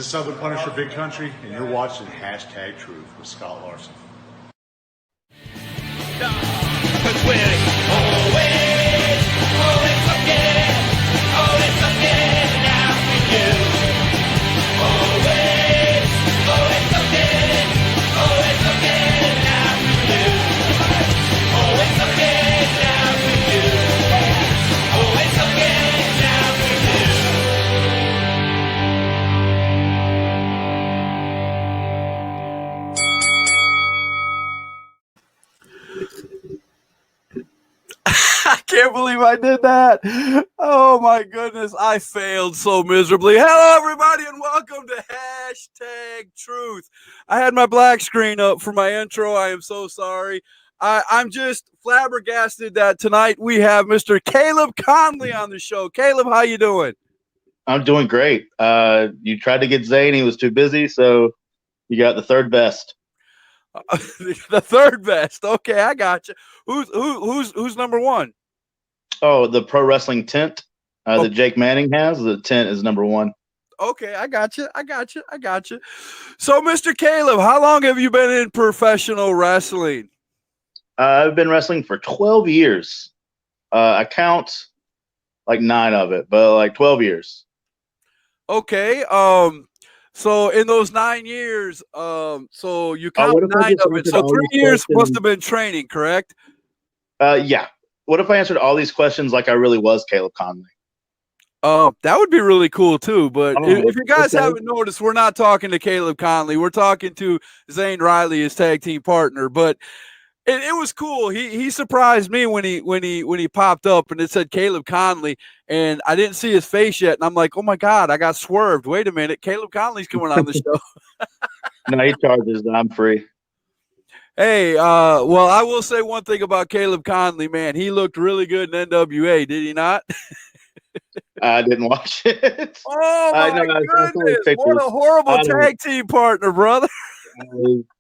is Southern Punisher Big Country, and you're watching Hashtag Truth with Scott Larson. I can't believe I did that. Oh my goodness, I failed so miserably. Hello everybody and welcome to Hashtag Truth. I had my black screen up for my intro. I am so sorry. I'm just flabbergasted that tonight we have Mr. Caleb Conley on the show. Caleb, how you doing? I'm doing great. You tried to get Zane, he was too busy, so you got the third best. The third best. Okay, I got you. Who's number one? Oh, the Pro Wrestling Tent that Jake Manning has. The tent is number one. Okay, I got you. So, Mr. Caleb, how long have you been in professional wrestling? I've been wrestling for 12 years. I count like 9 of it, but like 12 years. Okay. So in those 9 years, so you count 9 of it. So 3 years must have been training, correct? Yeah. What if I answered all these questions like I really was Caleb Conley? That would be really cool too. But if you guys haven't noticed, we're not talking to Caleb Conley. We're talking to Zane Riley, his tag team partner. But it was cool. He surprised me when he popped up and it said Caleb Conley, and I didn't see his face yet. And I'm like, oh my God, I got swerved. Wait a minute, Caleb Conley's coming on the show. No, he charges. I'm free. Hey, well, I will say one thing about Caleb Conley, man. He looked really good in NWA, did he not? I didn't watch it. Oh my goodness! What a horrible tag team partner, brother.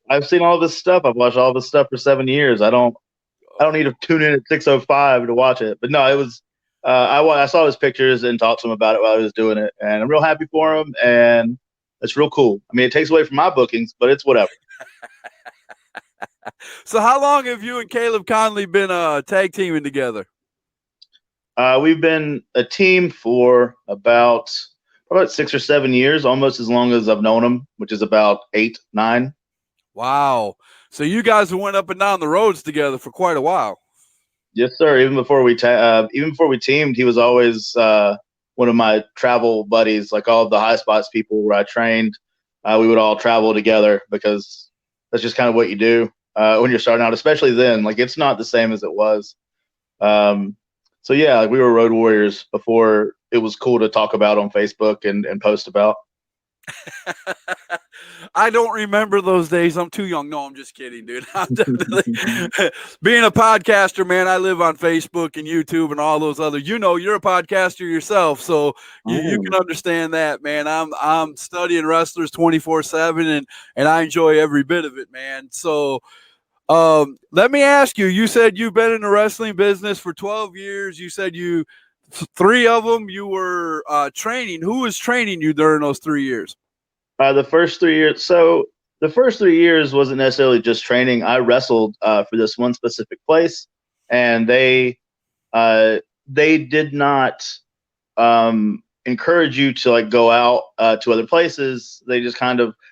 I've seen all this stuff. I've watched all this stuff for 7 years. I don't need to tune in at 6:05 to watch it. But no, it was. I saw his pictures and talked to him about it while I was doing it, and I'm real happy for him. And it's real cool. I mean, it takes away from my bookings, but it's whatever. So, how long have you and Caleb Conley been tag teaming together? We've been a team for about 6 or 7 years, almost as long as I've known him, which is about 8, 9. Wow. So you guys went up and down the roads together for quite a while. Yes, sir. Even before we teamed, he was always one of my travel buddies, like all of the high spots people where I trained. We would all travel together because that's just kind of what you do when you're starting out, especially then. Like, it's not the same as it was. So yeah, like, we were road warriors before it was cool to talk about on Facebook and post about. I don't remember those days. I'm too young. No, I'm just kidding, dude. I'm definitely being a podcaster, man. I live on Facebook and YouTube and all those other. You know, you're a podcaster yourself, so you can understand that, man. I'm studying wrestlers 24/7, and I enjoy every bit of it, man. So, let me ask you. You said you've been in the wrestling business for 12 years. You said 3 of them you were training. Who was training you during those 3 years? The first 3 years. So the first 3 years wasn't necessarily just training. I wrestled for this one specific place, and they did not encourage you to like go out to other places. They just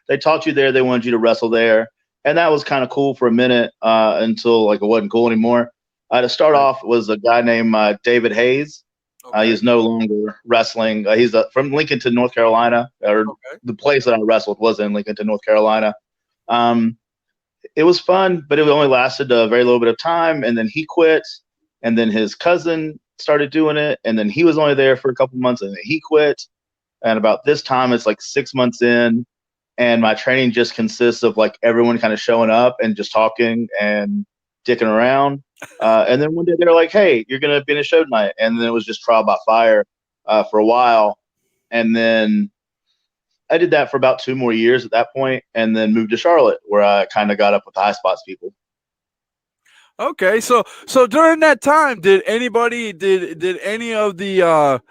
they taught you there. They wanted you to wrestle there, and that was kind of cool for a minute until like it wasn't cool anymore. To start off was a guy named David Hayes. Okay. He's no longer wrestling. He's from Lincolnton, North Carolina, or the place that I wrestled was in Lincolnton, North Carolina. It was fun, but it only lasted a very little bit of time, and then he quit, and then his cousin started doing it, and then he was only there for a couple months, and then he quit. And about this time, it's like 6 months in, and my training just consists of like everyone kind of showing up and just talking and dicking around. And then one day they were like, hey, you're going to be in a show tonight. And then it was just trial by fire for a while. And then I did that for about 2 more years at that point, and then moved to Charlotte, where I kind of got up with the high spots people. Okay. So during that time, did any of the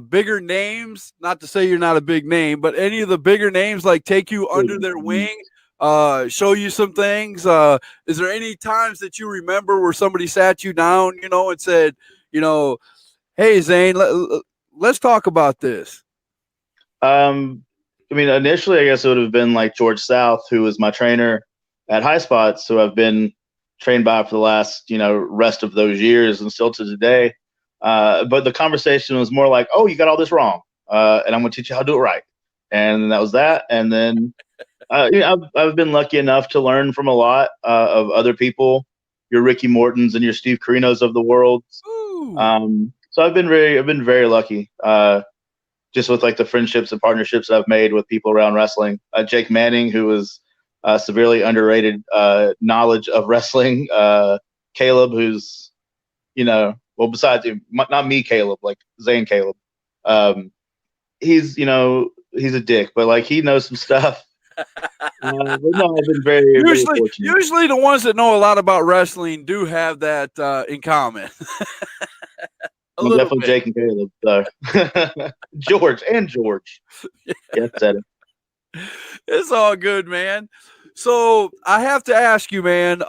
bigger names, not to say you're not a big name, but any of the bigger names like take you under their wing, show you some things? Is there any times that you remember where somebody sat you down, and said, hey, Zane, let's talk about this? Initially, I guess it would have been like George South, who was my trainer at High Spots, who I've been trained by for the last, rest of those years and still to today. But the conversation was more like, oh, you got all this wrong, and I'm going to teach you how to do it right. And that was that. And then I've been lucky enough to learn from a lot of other people, your Ricky Mortons and your Steve Carinos of the world. So I've been very lucky, just with like the friendships and partnerships I've made with people around wrestling. Jake Manning, who was severely underrated knowledge of wrestling. Caleb, who's, besides not me, Caleb, like Zane Caleb. He's a dick, but like he knows some stuff. But no, I've been very fortunate. Usually the ones that know a lot about wrestling do have that in common. Definitely bit. Jake and Caleb. George. Yeah, said it. It's all good, man. So I have to ask you, man.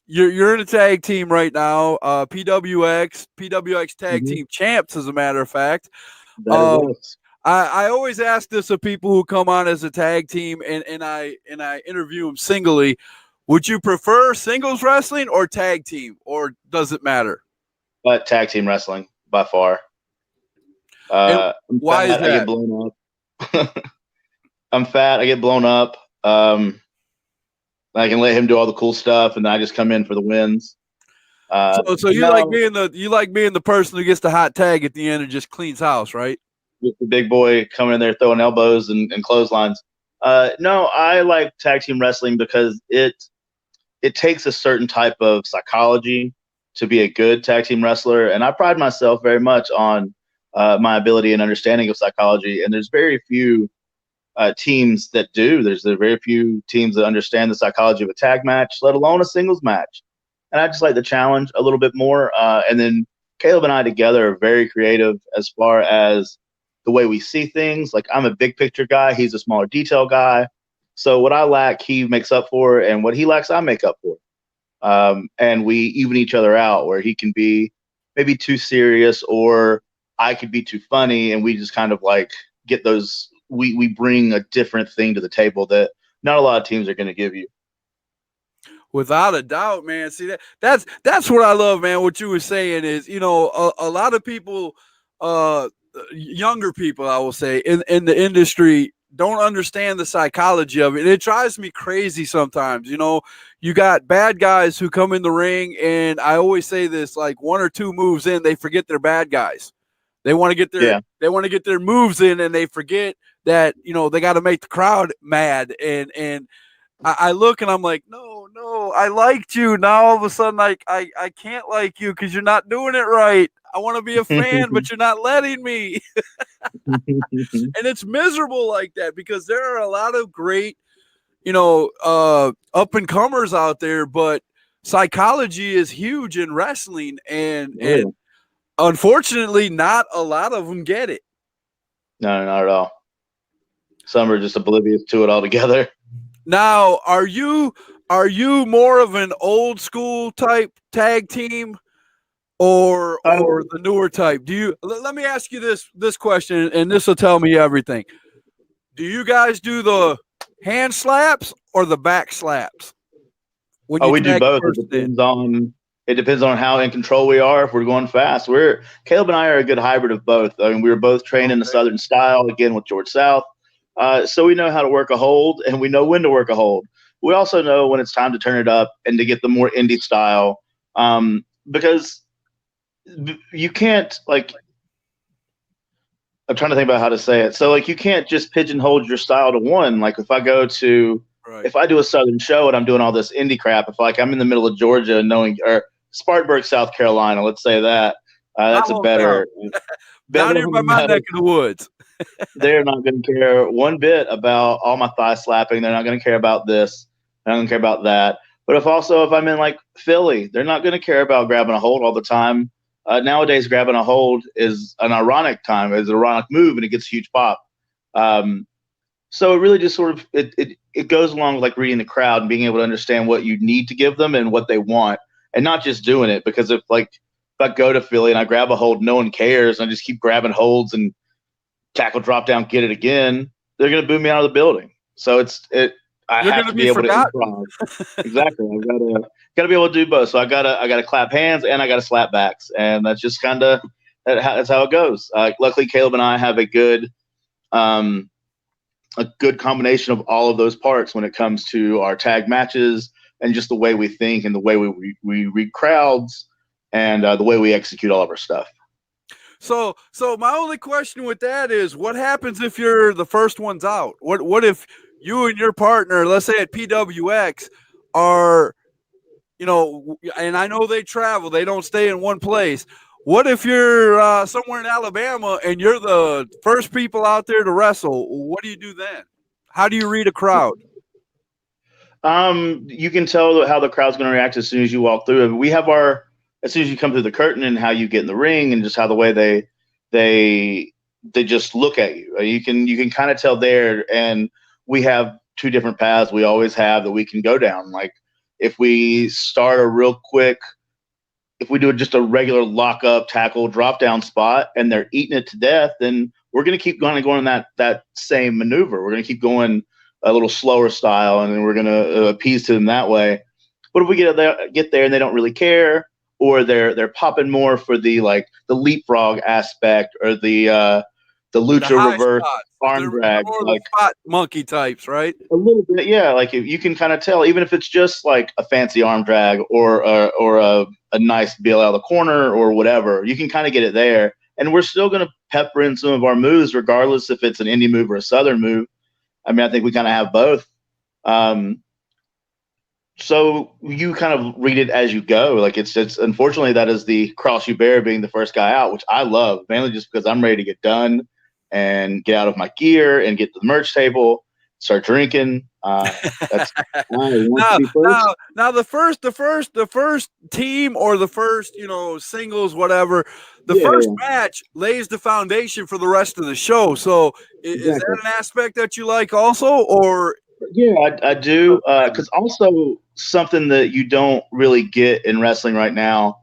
You're in a tag team right now. PWX tag team champs, as a matter of fact. I always ask this of people who come on as a tag team, and I interview them singly. Would you prefer singles wrestling or tag team, or does it matter? Tag team wrestling by far. Why is that? I get blown up. I'm fat. I get blown up. I can let him do all the cool stuff, and I just come in for the wins. So you like being the person who gets the hot tag at the end and just cleans house, right? With the big boy coming in there throwing elbows and clotheslines. No, I like tag team wrestling because it takes a certain type of psychology to be a good tag team wrestler, and I pride myself very much on my ability and understanding of psychology. And there's very few teams that do. There's very few teams that understand the psychology of a tag match, let alone a singles match. And I just like the challenge a little bit more. And then Caleb and I together are very creative as far as the way we see things. Like, I'm a big picture guy. He's a smaller detail guy. So what I lack, he makes up for, and what he lacks, I make up for. And we even each other out, where he can be maybe too serious or I could be too funny, and we just kind of like get those. We bring a different thing to the table that not a lot of teams are going to give you. Without a doubt, man. See, that's what I love, man. What you were saying is, a lot of people, younger people, I will say, in the industry don't understand the psychology of it. And it drives me crazy sometimes. You got bad guys who come in the ring, and I always say this, like one or two moves in, they forget they're bad guys. They want to get their moves in, and they forget that, they got to make the crowd mad. And I look and I'm like, no, I liked you. Now all of a sudden, like, I can't like you because you're not doing it right. I want to be a fan, but you're not letting me. And it's miserable like that because there are a lot of great, up and comers out there, but psychology is huge in wrestling, and unfortunately, not a lot of them get it. No, not at all. Some are just oblivious to it altogether. Now, are you more of an old school type tag team or the newer type? Let me ask you this question, and this will tell me everything. Do you guys do the hand slaps or the back slaps? We do both. It depends on how in control we are. If we're going fast, Caleb and I are a good hybrid of both. I mean, we were both trained in the Southern style, again with George South. So we know how to work a hold, and we know when to work a hold. We also know when it's time to turn it up and to get the more indie style, because you can't, like, I'm trying to think about how to say it. So, like, you can't just pigeonhole your style to one. Like, if I do a Southern show and I'm doing all this indie crap, if I'm in the middle of Georgia or Spartanburg, South Carolina, let's say that, that's a better. Down here by my neck of the woods. They're not going to care one bit about all my thigh slapping. They're not going to care about this. They're not going to care about that. But if I'm in like Philly, they're not going to care about grabbing a hold all the time. Nowadays, grabbing a hold is an ironic move, and it gets a huge pop. So it really just sort of it goes along with like reading the crowd and being able to understand what you need to give them and what they want, and not just doing it. Because if I go to Philly and I grab a hold, no one cares, and I just keep grabbing holds and tackle, drop down, get it again, they're gonna boo me out of the building. So I have to be able to improv. Exactly. I've gotta be able to do both. So I gotta clap hands and I gotta slap backs, and that's just that's how it goes. Luckily, Caleb and I have a good combination of all of those parts when it comes to our tag matches and just the way we think and the way we read crowds and the way we execute all of our stuff. So my only question with that is, what happens if you're the first ones out? What if you and your partner, let's say at PWX, are, and I know they travel, they don't stay in one place. What if you're somewhere in Alabama and you're the first people out there to wrestle? What do you do then? How do you read a crowd? You can tell how the crowd's going to react as soon as you walk through. We have as soon as you come through the curtain and how you get in the ring and just how the way they just look at you. You can kind of tell there, and we have two different paths we always have that we can go down. Like if we start a real quick, if we do just a regular lock up, tackle, drop down spot and they're eating it to death, then we're going to keep going that same maneuver. We're going to keep going a little slower style, and then we're going to appease to them that way. But if we get there and they don't really care, or they're popping more for the leapfrog aspect or the lucha reverse arm drag, like spot monkey types, right? A little bit, yeah. Like if you can kind of tell, even if it's just like a fancy arm drag or a nice bail out of the corner or whatever, you can kind of get it there. And we're still going to pepper in some of our moves, regardless if it's an indie move or a southern move. I mean, I think we kind of have both. So you kind of read it as you go. Like it's unfortunately that is the cross you bear, being the first guy out, which I love, mainly just because I'm ready to get done and get out of my gear and get to the merch table, start drinking. That's now the first team or the first singles, whatever. The first match lays the foundation for the rest of the show. So is that an aspect that you like also, or? Yeah, I do. Because also something that you don't really get in wrestling right now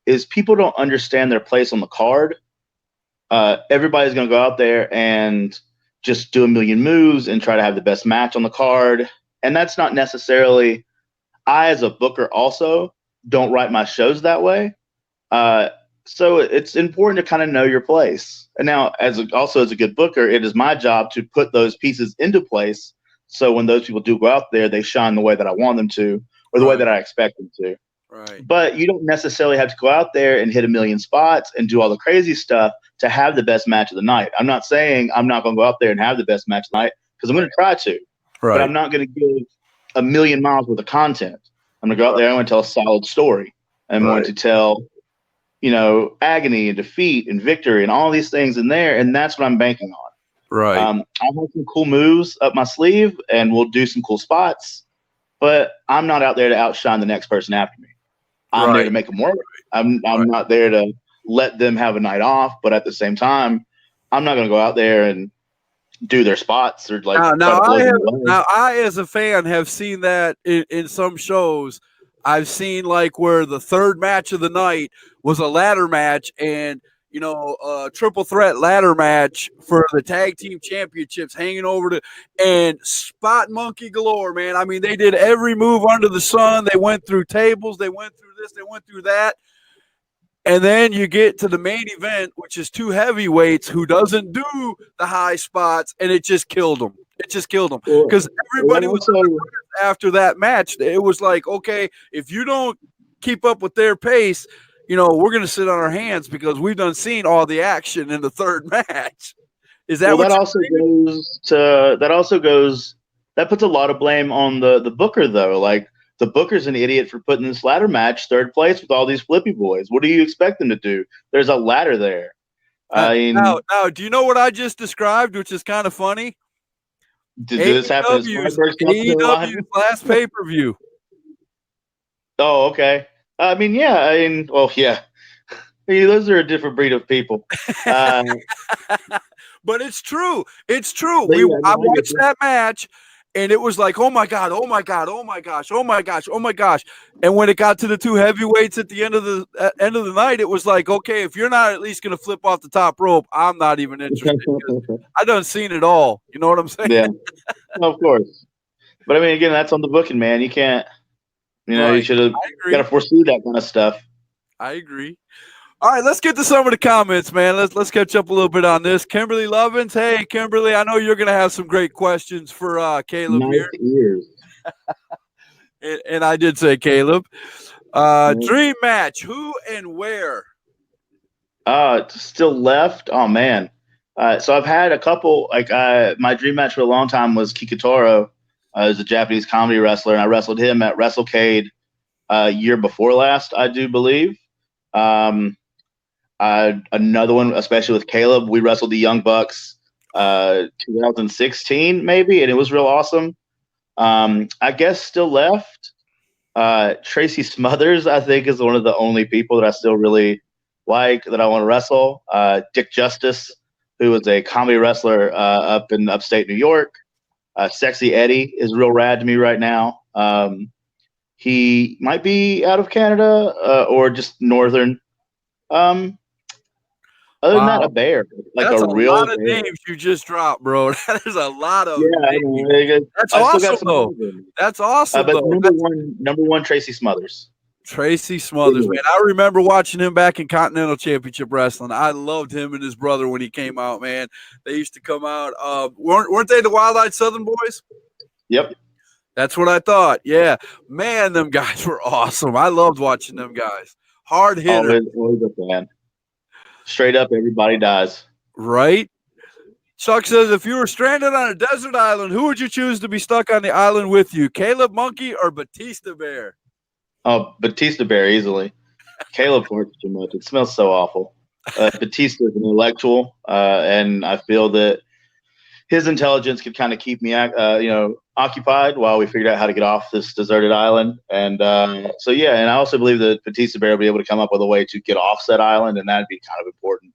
is people don't understand their place on the card. Everybody's going to go out there and just do a million moves and try to have the best match on the card. And that's not necessarily, I as a booker also don't write my shows that way. So it's important to kind of know your place. And now as a good booker, it is my job to put those pieces into place. So when those people do go out there, they shine the way that I want them to, or the way that I expect them to. Right. But you don't necessarily have to go out there and hit a million spots and do all the crazy stuff to have the best match of the night. I'm not saying I'm not going to go out there and have the best match of the night, because I'm going to try to. Right. But I'm not going to give a million miles worth of content. I'm going to go out there and I'm going to tell a solid story. I'm going to tell, agony and defeat and victory and all these things in there, and that's what I'm banking on. Right. I have some cool moves up my sleeve, and we'll do some cool spots, but I'm not out there to outshine the next person after me. I'm there to make them work. I'm not there to let them have a night off, but at the same time, I'm not going to go out there and do their spots or I as a fan have seen that in some shows. I've seen where the third match of the night was a ladder match, and a triple threat ladder match for the tag team championships hanging over and spot monkey galore, man. I mean, they did every move under the sun. They went through tables. They went through this. They went through that. And then you get to the main event, which is two heavyweights who doesn't do the high spots, and it just killed them. It just killed them because everybody was after that match. It was like, okay, if you don't keep up with their pace, we're going to sit on our hands because we've done seen all the action in the third match. Is that what that puts a lot of blame on the booker, though. Like, the booker's an idiot for putting this ladder match third place with all these flippy boys. What do you expect them to do? There's a ladder there. Now, do you know what I just described, which is kind of funny? Did this happen? AEW's last pay-per-view. Oh, okay. Yeah. Hey, those are a different breed of people. But it's true. It's true. But yeah, no, I I get watched you. that match, and it was like, oh my god, oh my god, oh my gosh, oh my gosh, oh my gosh. And when it got to the two heavyweights at the end of the night, it was like, okay, if you're not at least gonna flip off the top rope, I'm not even interested. I done seen it all. You know what I'm saying? Yeah, of course. But I mean, again, that's on the booking, man. You can't. You know, you Right. should have I agree. got to foresee that kind of stuff. I agree. All right, let's get to some of the comments, man. Let's catch up a little bit on this. Kimberly Lovins, hey Kimberly, I know you're gonna have some great questions for Caleb Nice here, ears. and I did say Caleb. Dream match, who and where? Still left. Oh man. So I've had a couple. Like my dream match for a long time was Kikutaro. He's a Japanese comedy wrestler, and I wrestled him at WrestleCade year before last, I do believe. Another one, especially with Caleb, we wrestled the Young Bucks 2016 maybe, and it was real awesome. I guess still left. Tracy Smothers, I think, is one of the only people that I still really like that I want to wrestle. Dick Justice, who was a comedy wrestler up in upstate New York. Sexy Eddie is real rad to me right now. He might be out of Canada or just northern. Other than that, a bear, like That's a real lot of bear. names you just dropped, bro. That is a lot of Yeah, names. That's I still got awesome, some though. others in me. That's awesome, But though. number one, Tracy Smothers. Tracy Smothers, man. I remember watching him back in Continental Championship Wrestling. I loved him and his brother when he came out, man. They used to come out. Weren't they the Wild-Eyed Southern Boys? Yep. That's what I thought. Yeah. Man, them guys were awesome. I loved watching them guys. Hard hitter. Always a fan. Straight up, everybody dies. Right? Chuck says, if you were stranded on a desert island, who would you choose to be stuck on the island with you? Caleb Monkey or Batista Bear? Oh, Batista Bear easily. Caleb farts too much. It smells so awful. Batista is an intellectual, and I feel that his intelligence could kind of keep me, occupied while we figured out how to get off this deserted island. And so, yeah, and I also believe that Batista Bear will be able to come up with a way to get off said island, and that'd be kind of important.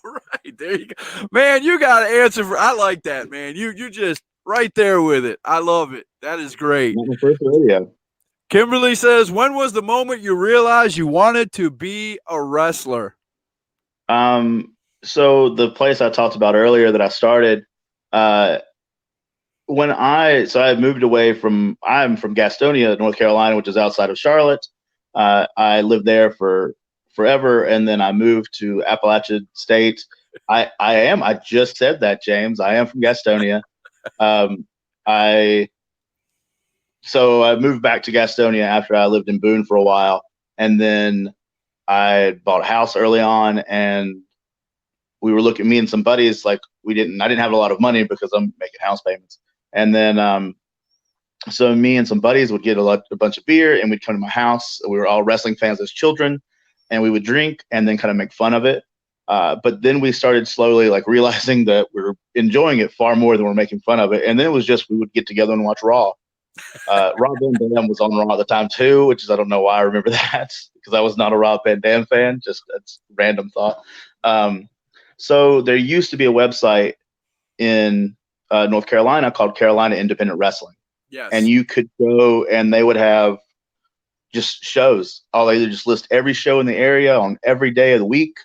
All right, there you go. Man, you got an answer for. I like that, man. You just right there with it. I love it. That is great. Not my first rodeo. Kimberly says, when was the moment you realized you wanted to be a wrestler? So the place I talked about earlier that I started, I moved away I'm from Gastonia, North Carolina, which is outside of Charlotte. I lived there for forever, and then I moved to Appalachian State. I just said that, James. I am from Gastonia. So I moved back to Gastonia after I lived in Boone for a while, and then I bought a house early on, and we were looking, me and some buddies, like I didn't have a lot of money because I'm making house payments. And then, so me and some buddies would get a bunch of beer, and we'd come to my house. We were all wrestling fans as children, and we would drink and then kind of make fun of it. But then we started slowly like realizing that we were enjoying it far more than we're making fun of it. And then it was just, we would get together and watch Raw. Rob Van Dam was on Raw at the time too, which is, I don't know why I remember that, because I was not a Rob Van Dam fan. Just that's a random thought. So there used to be a website in North Carolina called Carolina Independent Wrestling. Yes. And you could go and they would have just shows. They would just list every show in the area on every day of the week.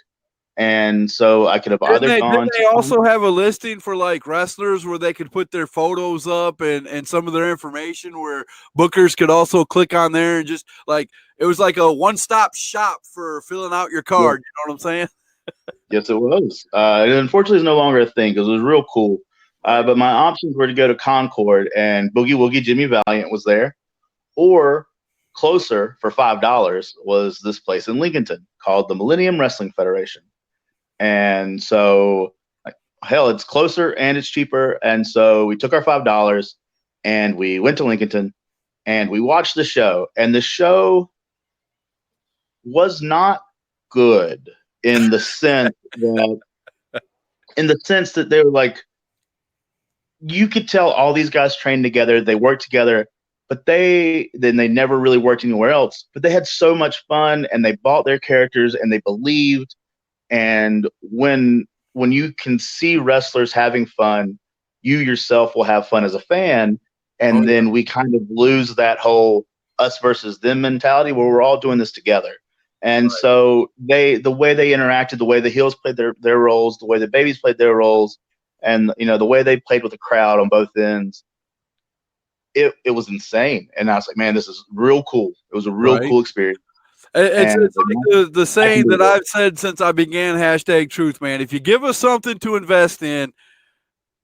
And so I could have Didn't they also have a listing for like wrestlers where they could put their photos up and some of their information where bookers could also click on there and just like, it was like a one-stop shop for filling out your card. Yeah. You know what I'm saying? Yes, it was. And unfortunately, it's no longer a thing because it was real cool. But my options were to go to Concord, and Boogie Woogie Jimmy Valiant was there, or closer for $5 was this place in Lincolnton called the Millennium Wrestling Federation. And so, hell, it's closer and it's cheaper. And so we took our $5 and we went to Lincolnton and we watched the show. And the show was not good in the sense that they were like, you could tell all these guys trained together, they worked together, but they never really worked anywhere else. But they had so much fun, and they bought their characters, and they believed. And when you can see wrestlers having fun, you yourself will have fun as a fan. And then we kind of lose that whole us versus them mentality where we're all doing this together. And so the way they interacted, the way the heels played their roles, the way the babies played their roles, and the way they played with the crowd on both ends, it was insane. And I was like, man, this is real cool. It was a real cool experience. It's like the saying that I've said since I began #Truth, man. If you give us something to invest in,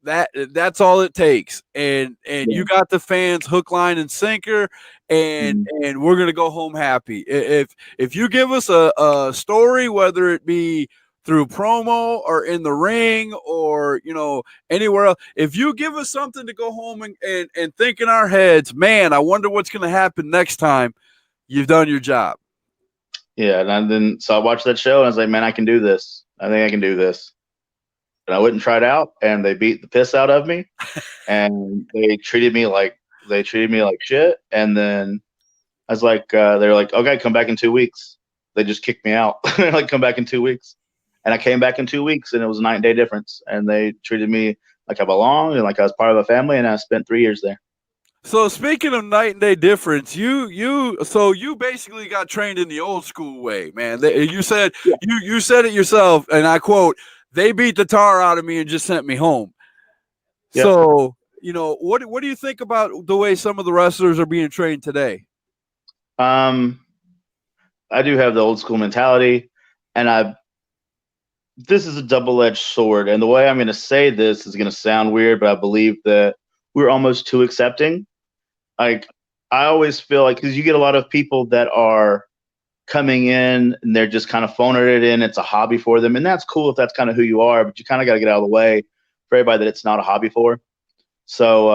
that's all it takes. And you got the fans hook, line, and sinker, and we're gonna go home happy. If you give us a story, whether it be through promo or in the ring or anywhere else, if you give us something to go home and think in our heads, man, I wonder what's gonna happen next time, you've done your job. Yeah, and so I watched that show and I was like, man, I can do this. I think I can do this. And I went and tried out, and they beat the piss out of me, and they treated me like shit. And then I was like, they were like, okay, come back in 2 weeks. They just kicked me out. They're like, come back in 2 weeks. And I came back in 2 weeks, and it was a 9-day difference. And they treated me like I belonged and like I was part of a family. And I spent 3 years there. So speaking of night and day difference, you basically got trained in the old school way, man. You said you said it yourself, and I quote, "They beat the tar out of me and just sent me home." Yeah. So what do you think about the way some of the wrestlers are being trained today? I do have the old school mentality, and this is a double-edged sword. And the way I'm going to say this is going to sound weird, but I believe that we're almost too accepting. Like, I always feel like, because you get a lot of people that are coming in and they're just kind of phoning it in. It's a hobby for them. And that's cool if that's kind of who you are, but you kind of got to get out of the way for everybody that it's not a hobby for. So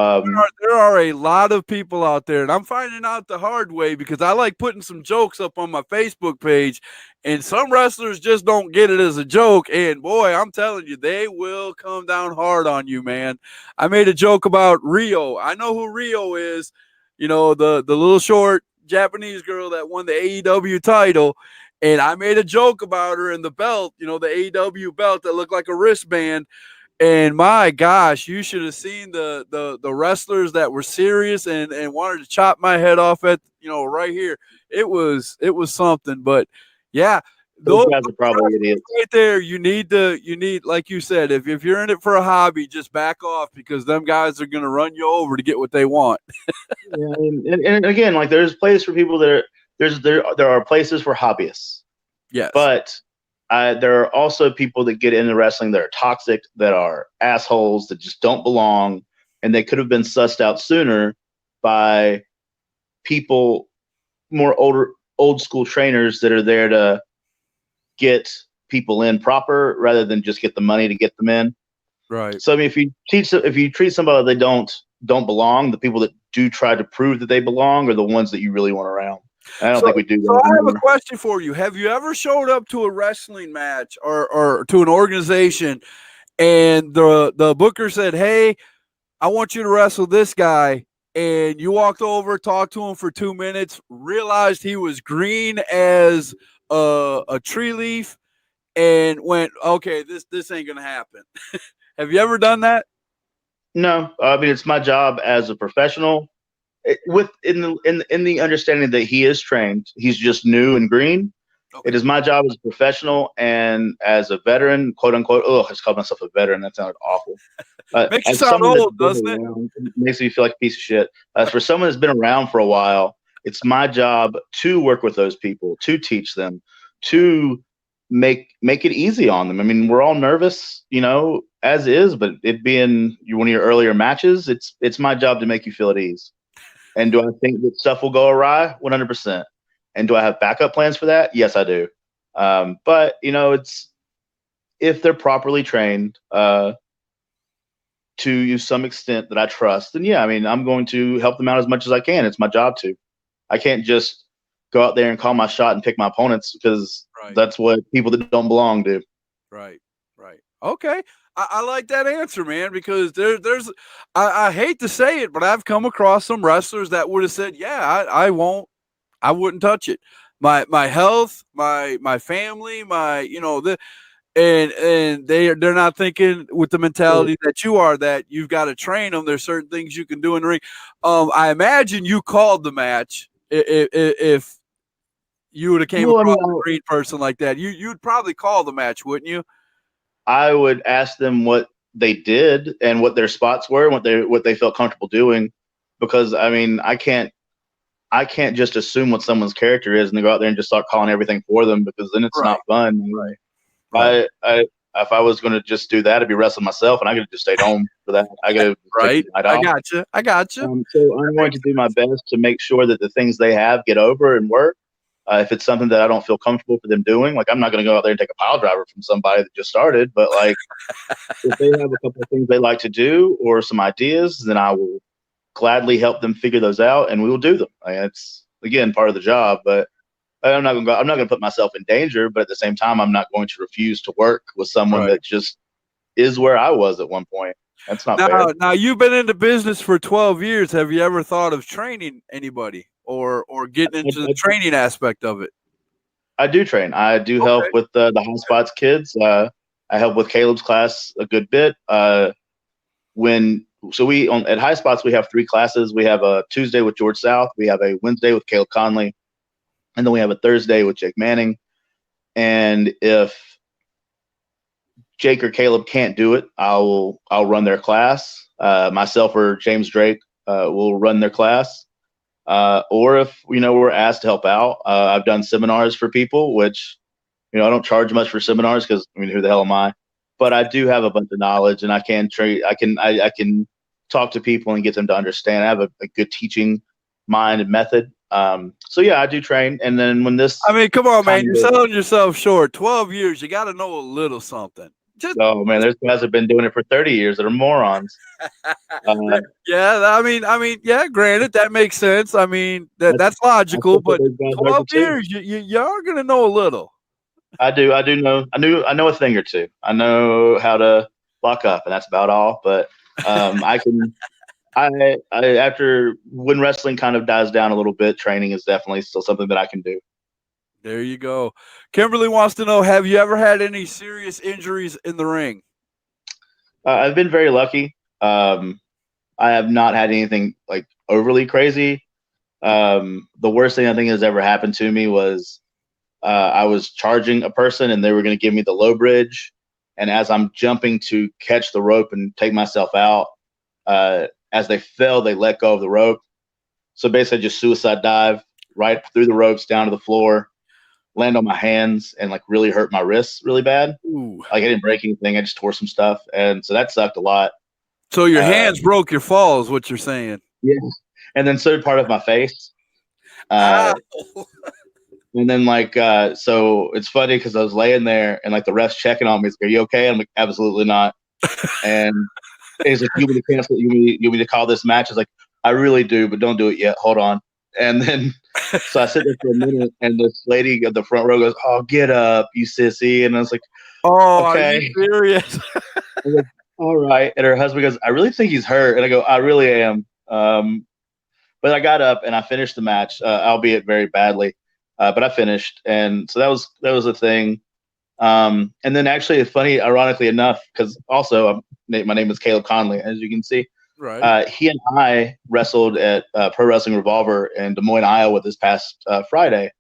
there are a lot of people out there, and I'm finding out the hard way because I like putting some jokes up on my Facebook page, and some wrestlers just don't get it as a joke. And boy, I'm telling you, they will come down hard on you, man. I made a joke about Rio. I know who Rio is, the little short Japanese girl that won the AEW title. And I made a joke about her in the belt, the AEW belt that looked like a wristband. And my gosh, you should have seen the wrestlers that were serious and wanted to chop my head off at right here. It was something. But yeah, those guys are probably idiots right there. You need like you said, if you're in it for a hobby, just back off because them guys are gonna run you over to get what they want. Yeah, and again, like there's place for people that there are places for hobbyists. Yes, but there are also people that get into wrestling that are toxic, that are assholes, that just don't belong, and they could have been sussed out sooner by people, more old school trainers that are there to get people in proper rather than just get the money to get them in. Right. So I mean, if you treat somebody they don't belong, the people that do try to prove that they belong are the ones that you really want around. I don't think we do that. So I have a question for you. Have you ever showed up to a wrestling match or to an organization and the booker said, "Hey, I want you to wrestle this guy," and you walked over, talked to him for 2 minutes, realized he was green as a tree leaf, and went, "Okay, this ain't gonna happen." Have you ever done that? No, I mean it's my job as a professional. In the understanding that he is trained, he's just new and green. Okay. It is my job as a professional and as a veteran, quote unquote. Oh, I just called myself a veteran. That sounded awful. Makes you sound old, doesn't it? It makes me feel like a piece of shit. For someone that's been around for a while, it's my job to work with those people, to teach them, to make it easy on them. I mean, we're all nervous, as is, but it being one of your earlier matches, it's my job to make you feel at ease. And do I think that stuff will go awry? 100%. And do I have backup plans for that? Yes, I do. But it's if they're properly trained to some extent that I trust, then yeah, I mean, I'm going to help them out as much as I can. It's my job to. I can't just go out there and call my shot and pick my opponents because that's what people that don't belong do. Right. Okay. I like that answer, man, because I hate to say it, but I've come across some wrestlers that would have said, yeah, I wouldn't touch it. My health, my family, and they're not thinking with the mentality that you are, that you've got to train them. There's certain things you can do in the ring. I imagine you called the match if you would have came across a green person like that. You'd probably call the match, wouldn't you? I would ask them what they did and what their spots were, and what they felt comfortable doing, because I mean, I can't just assume what someone's character is and they go out there and just start calling everything for them, because then it's not fun. Right. If I was going to just do that, I'd be wrestling myself, and I could have just stayed home for that. I got right. I got you. So I'm going to do my best to make sure that the things they have get over and work. If it's something that I don't feel comfortable for them doing, like I'm not going to go out there and take a pile driver from somebody that just started. But like, if they have a couple of things they like to do or some ideas, then I will gladly help them figure those out, and we will do them. It's again part of the job, but I'm not going to put myself in danger. But at the same time, I'm not going to refuse to work with someone that just is where I was at one point. That's not fair. Now you've been in the business for 12 years. Have you ever thought of training anybody or getting into the training aspect of it? I do train. I do help with the High Spots kids. I help with Caleb's class a good bit. At High Spots we have 3 classes. We have a Tuesday with George South. We have a Wednesday with Caleb Conley, and then we have a Thursday with Jake Manning. And if Jake or Caleb can't do it, I'll run their class. Myself or James Drake will run their class. Or if we're asked to help out, I've done seminars for people, which I don't charge much for seminars because who the hell am I? But I do have a bunch of knowledge, and I can talk to people and get them to understand. I have a good teaching mind and method. So yeah, I do train. And then when come on, man, you're selling yourself short. 12 years, you got to know a little something. Oh man, there's guys that have been doing it for 30 years that are morons. Yeah, granted, that makes sense. I mean, that's logical, but 12 years, you are going to know a little. I do know. I know a thing or two. I know how to lock up, and that's about all. But after when wrestling kind of dies down a little bit, training is definitely still something that I can do. There you go. Kimberly wants to know, have you ever had any serious injuries in the ring? I've been very lucky. I have not had anything like overly crazy. The worst thing I think has ever happened to me was I was charging a person, and they were going to give me the low bridge. And as I'm jumping to catch the rope and take myself out, as they fell, they let go of the rope. So basically, I just suicide dive right through the ropes down to the floor, land on my hands, and like really hurt my wrists really bad. Ooh. Like I didn't break anything. I just tore some stuff. And so that sucked a lot. So your hands broke your fall is what you're saying. Yeah. And then so did part of my face. And then so it's funny because I was laying there and like the ref's checking on me. He's like, "Are you okay?" I'm like, "Absolutely not." And he's like, "You want me to cancel? You want me to call this match?" I was like, "I really do, but don't do it yet. Hold on." And then so I sit there for a minute, and this lady at the front row goes, "Oh, get up, you sissy." And I was like, "Oh, okay. Are you serious?" I was like, "All right." And her husband goes, "I really think he's hurt." And I go, "I really am." But I got up and I finished the match, albeit very badly. But I finished, and so that was a thing. And then actually, it's funny, ironically enough, because also my name is Caleb Conley, as you can see. Right. He and I wrestled at Pro Wrestling Revolver in Des Moines, Iowa this past Friday.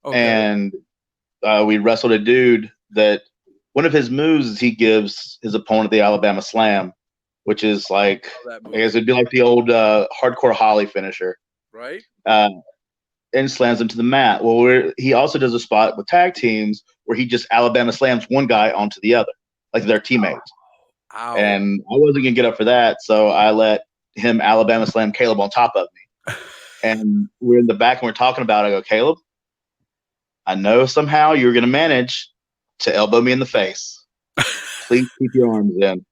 Okay. And we wrestled a dude that one of his moves is he gives his opponent the Alabama Slam, which is like, I guess it'd be like the old Hardcore Holly finisher. Right. And slams him to the mat. Well, he also does a spot with tag teams where he just Alabama slams one guy onto the other, like their teammates. Ow. And I wasn't going to get up for that, so I let him Alabama slam Caleb on top of me. And we're in the back and we're talking about it. I go, "Caleb, I know somehow you're going to manage to elbow me in the face. Please keep your arms in."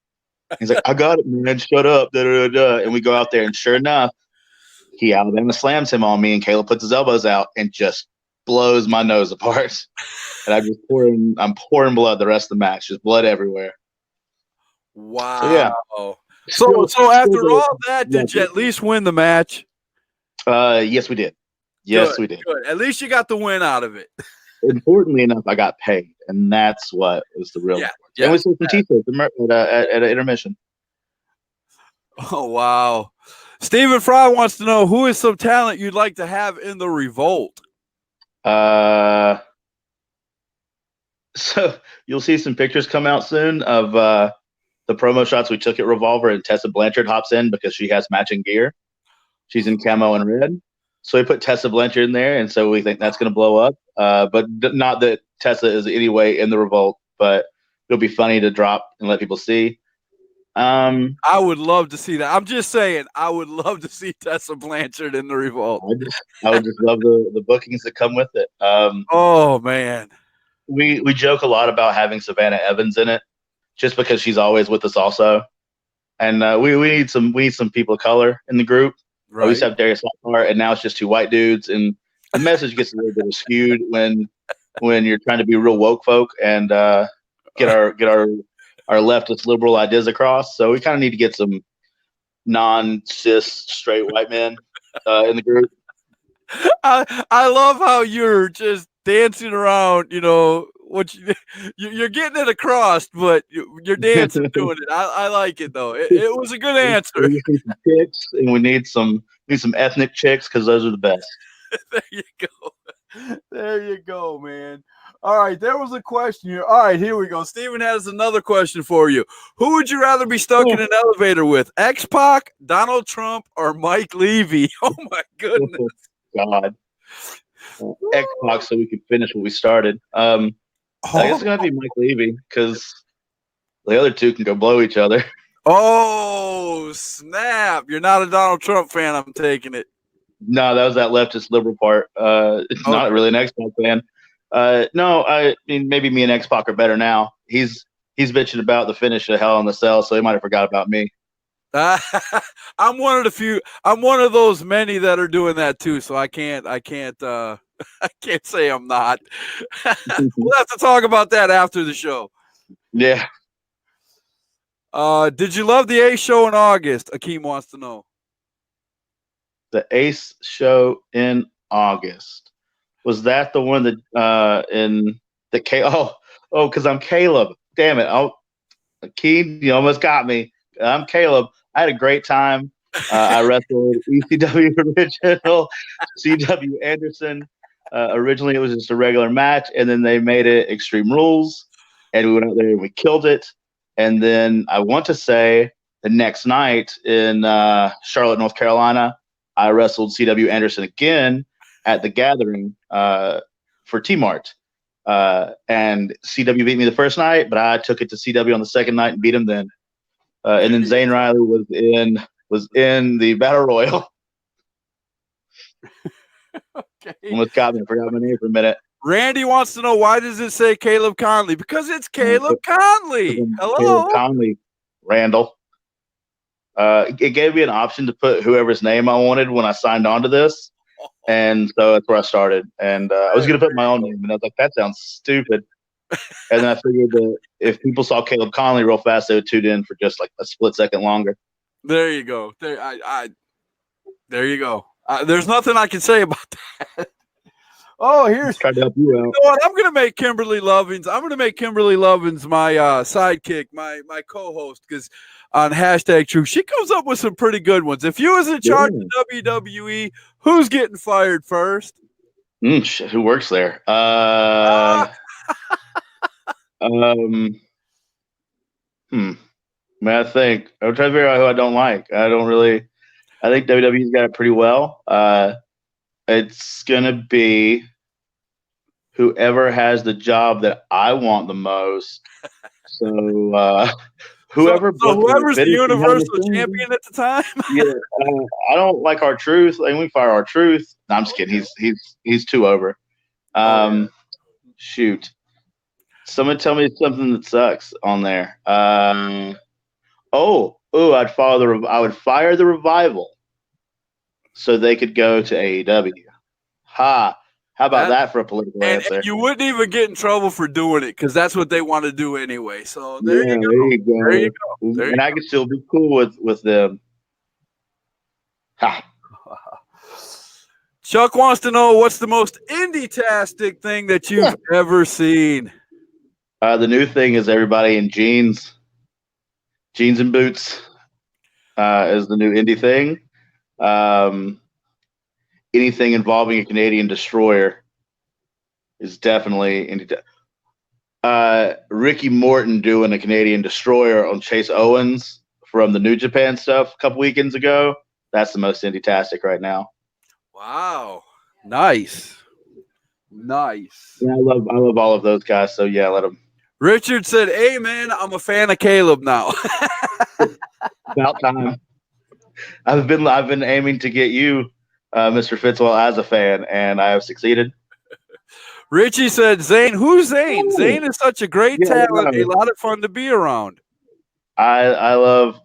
He's like, "I got it, man. Shut up." Da, da, da, da. And we go out there, and sure enough, he Alabama slams him on me, and Caleb puts his elbows out and just blows my nose apart. And I'm pouring blood the rest of the match, just blood everywhere. Wow. So yeah. So after Still all that, did you at least win the match? Yes, we did. Yes, we did. Good. At least you got the win out of it. Importantly enough, I got paid, and that's what was the real. Yeah, And we sold some T-shirts at an intermission. Oh wow. Stephen Fry wants to know who is some talent you'd like to have in the Revolt. So you'll see some pictures come out soon of the promo shots we took at Revolver, and Tessa Blanchard hops in because she has matching gear. She's in camo and red. So we put Tessa Blanchard in there, and so we think that's going to blow up. But not that Tessa is anyway in the Revolt, but it'll be funny to drop and let people see. I would love to see that. I'm just saying, I would love to see Tessa Blanchard in the Revolt. I would just love the bookings that come with it. Oh man, we joke a lot about having Savannah Evans in it, just because she's always with us also, and we need some people of color in the group. right. We used to have Darius Lockhart, and now it's just two white dudes, and the message gets a little bit skewed when you're trying to be real woke folk and get our leftist liberal ideas across. So we kind of need to get some non-cis straight white men in the group. I love how you're just dancing around. You know what you're getting it across, but you're dancing doing it. I like it though. It was a good answer. We need some chicks, and we need some ethnic chicks because those are the best. There you go. There you go, man. All right, there was a question here. All right, here we go. Steven has another question for you. Who would you rather be stuck in an elevator with, X-Pac, Donald Trump, or Mike Levy? Oh, my goodness. God. X-Pac, so we could finish what we started. I guess it's going to be Mike Levy because the other two can go blow each other. Oh, snap. You're not a Donald Trump fan, I'm taking it. No, that was that leftist liberal part. Not really an X-Pac fan. No, I mean, maybe me and X-Pac are better now. He's bitching about the finish of Hell in the Cell, so he might have forgot about me. I'm one of the few. I'm one of those many that are doing that too. So I can't I can't say I'm not. We'll have to talk about that after the show. Yeah. Did you love the Ace show in August? Akeem wants to know. The Ace show in August. Was that the one that in the because I'm Caleb. Damn it. Akeem, you almost got me. I'm Caleb. I had a great time. I wrestled ECW original, CW Anderson. Originally, it was just a regular match, and then they made it Extreme Rules, and we went out there and we killed it. And then I want to say the next night in Charlotte, North Carolina, I wrestled CW Anderson again at the Gathering for T-Mart. And CW beat me the first night, but I took it to CW on the second night and beat him then. And then Zane Riley was in the Battle Royal. Okay. Almost got me. I forgot my name for a minute. Randy wants to know, why does it say Caleb Conley? Because it's Caleb Conley. Hello. Caleb Conley, Randall. It gave me an option to put whoever's name I wanted when I signed on to this. And so that's where I started. And I was going to put my own name, and I was like, that sounds stupid. And then I figured that if people saw Caleb Conley real fast, they would tune in for just like a split second longer. There you go. There you go. There's nothing I can say about that. Oh, here's trying to help you out. You know what? I'm gonna make Kimberly Lovins my sidekick, my co-host, because on #Truth, she comes up with some pretty good ones. If you was in charge of WWE, who's getting fired first? Shit, who works there? Man, I think I'm trying to figure out who I don't like. I think WWE's got it pretty well. It's gonna be whoever has the job that I want the most. So whoever's the Universal Champion at the time. Yeah, I don't like R-Truth. Like, we fire R-Truth. No, I'm just kidding. He's too over. Shoot. Someone tell me something that sucks on there. I would fire the Revival so they could go to AEW. How about that for a political and answer? you wouldn't even get in trouble for doing it because that's what they want to do anyway. So there Yeah, you go. there you go. There you go. There And you I can still be cool with them. Ha. Chuck wants to know what's the most indie-tastic thing that you've ever seen. The new thing is everybody in jeans and boots is the new indie thing. Anything involving a Canadian destroyer is definitely indie. Ricky Morton doing a Canadian destroyer on Chase Owens from the New Japan stuff a couple weekends ago. That's the most indie-tastic right now. Wow. Nice. Nice. Yeah, I love all of those guys. So yeah, let them. Richard said, "Amen. I'm a fan of Caleb now." About time. I've been aiming to get you, Mr. Fitzwell, as a fan, and I have succeeded. Richie said, "Zane, who's Zane? Zane is such a great talent. A lot of fun to be around." I love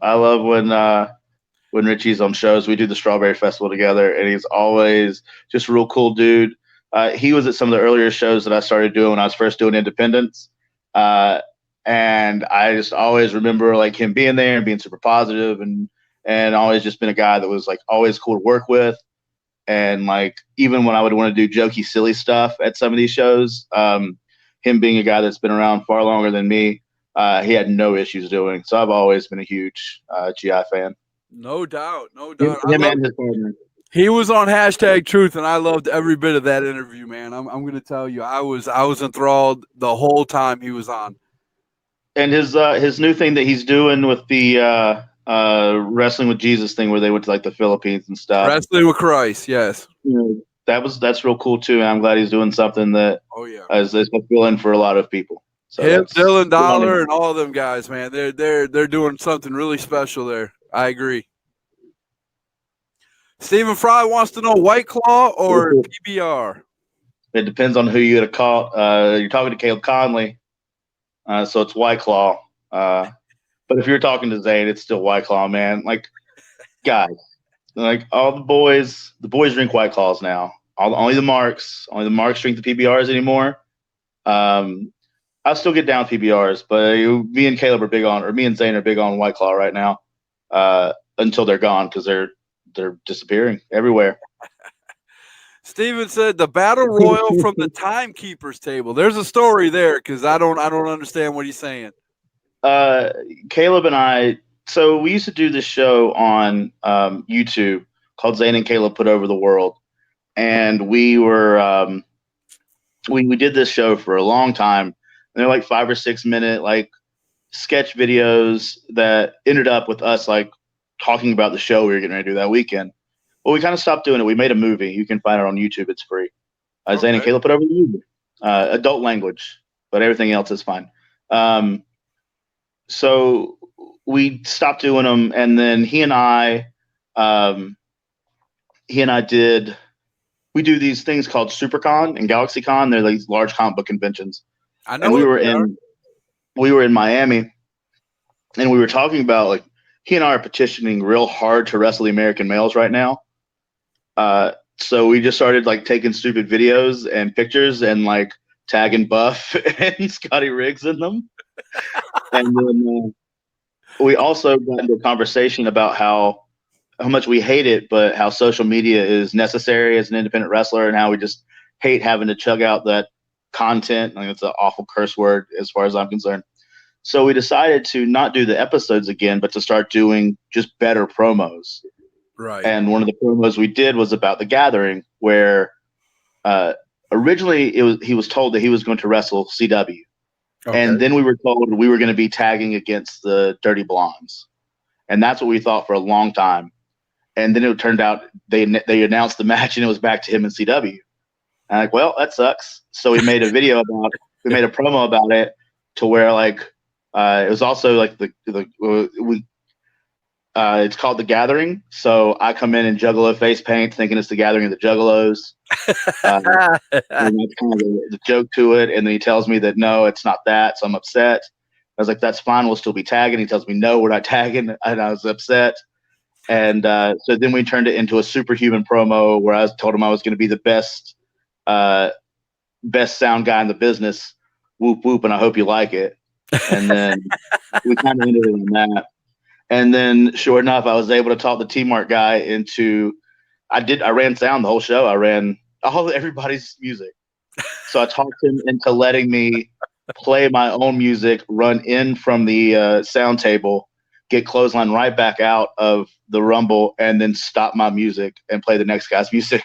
when Richie's on shows. We do the Strawberry Festival together, and he's always just a real cool dude. He was at some of the earlier shows that I started doing when I was first doing Independence. And I just always remember like him being there and being super positive and always just been a guy that was like always cool to work with. And like, even when I would want to do jokey, silly stuff at some of these shows, him being a guy that's been around far longer than me, he had no issues doing. So I've always been a huge GI fan. No doubt. No Him doubt. and his partner. He was on #Truth, and I loved every bit of that interview, man. I'm going to tell you, I was enthralled the whole time he was on. And his new thing that he's doing with the Wrestling with Jesus thing, where they went to like the Philippines and stuff. Wrestling with Christ, yes. You know, that's real cool too. And I'm glad he's doing something that is fulfilling for a lot of people. So him, Dylan Dollar, and all of them guys, man, they're doing something really special there. I agree. Stephen Fry wants to know White Claw or PBR. It depends on who you get a call. You're talking to Caleb Conley, so it's White Claw. But if you're talking to Zane, it's still White Claw, man. Like, guys, like all the boys drink White Claws now. Only the marks drink the PBRs anymore. I still get down with PBRs, but me and Caleb are big on, or me and Zane are big on White Claw right now, until they're gone because they're disappearing everywhere. Steven said the battle royal from the timekeeper's table. There's a story there because I don't understand what he's saying. Caleb and I, so we used to do this show on YouTube called Zane and Caleb Put Over the World, and we were we did this show for a long time. And they're like 5 or 6 minute like sketch videos that ended up with us like talking about the show we were getting ready to do that weekend. Well, we kind of stopped doing it. We made a movie. You can find it on YouTube. It's free. Zane and Caleb Put Over the Movie. Adult language, but everything else is fine. So we stopped doing them, and then he and I we do these things called SuperCon and GalaxyCon. They're these large comic book conventions. I know. And we were in Miami, and we were talking about like he and I are petitioning real hard to wrestle the American males right now. So we just started like taking stupid videos and pictures and like tagging Buff and Scotty Riggs in them. And then we also got into a conversation about how much we hate it, but how social media is necessary as an independent wrestler, and how we just hate having to chug out that content. I mean, it's an awful curse word as far as I'm concerned. So we decided to not do the episodes again, but to start doing just better promos. Right. And one of the promos we did was about The Gathering, where originally he was told that he was going to wrestle CW. Okay. And then we were told we were going to be tagging against the Dirty Blondes. And that's what we thought for a long time. And then it turned out they announced the match, and it was back to him and CW. And I'm like, well, that sucks. So we made a promo about it, to where like it was also like it's called The Gathering. So I come in and Juggalo face paint, thinking it's The Gathering of the Juggalos. And that's kind of the joke to it. And then he tells me that no, it's not that. So I'm upset. I was like, that's fine. We'll still be tagging. He tells me, no, we're not tagging. And I was upset. And so then we turned it into a superhuman promo where I told him I was going to be the best best sound guy in the business, whoop whoop, and I hope you like it. And then we kind of ended it on that. And then, sure enough, I was able to talk the T-Mark guy into. I ran sound the whole show. I ran everybody's music. So I talked him into letting me play my own music, run in from the sound table, get clothesline right back out of the Rumble, and then stop my music and play the next guy's music.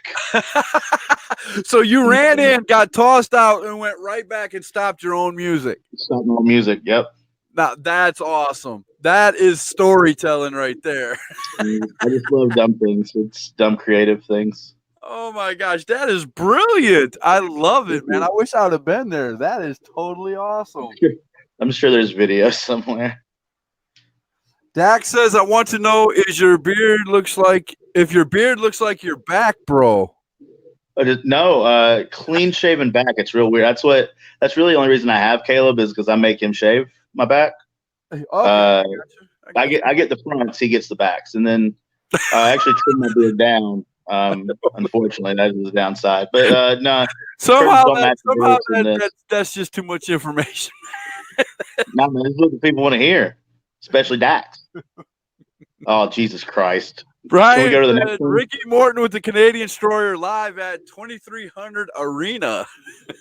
So you ran in, got tossed out, and went right back and stopped your own music. Stop my own music. Yep. Now that's awesome. That is storytelling right there. I just love dumb things. It's dumb creative things. Oh my gosh, that is brilliant. I love it, man. I wish I would have been there. That is totally awesome. I'm sure there's video somewhere. Dak says, I want to know if your beard looks like your back, bro. No, clean shaven back. It's real weird. That's really the only reason I have Caleb is because I make him shave my back. Okay, I get the fronts, he gets the backs, and then I actually trim my beard down. Unfortunately, that is the downside. But no, somehow that's just too much information. No, man, this is what people want to hear, especially Dax. Oh, Jesus Christ! Brian, Can we go to the next one? Ricky Morton with the Canadian Destroyer live at 2300 Arena.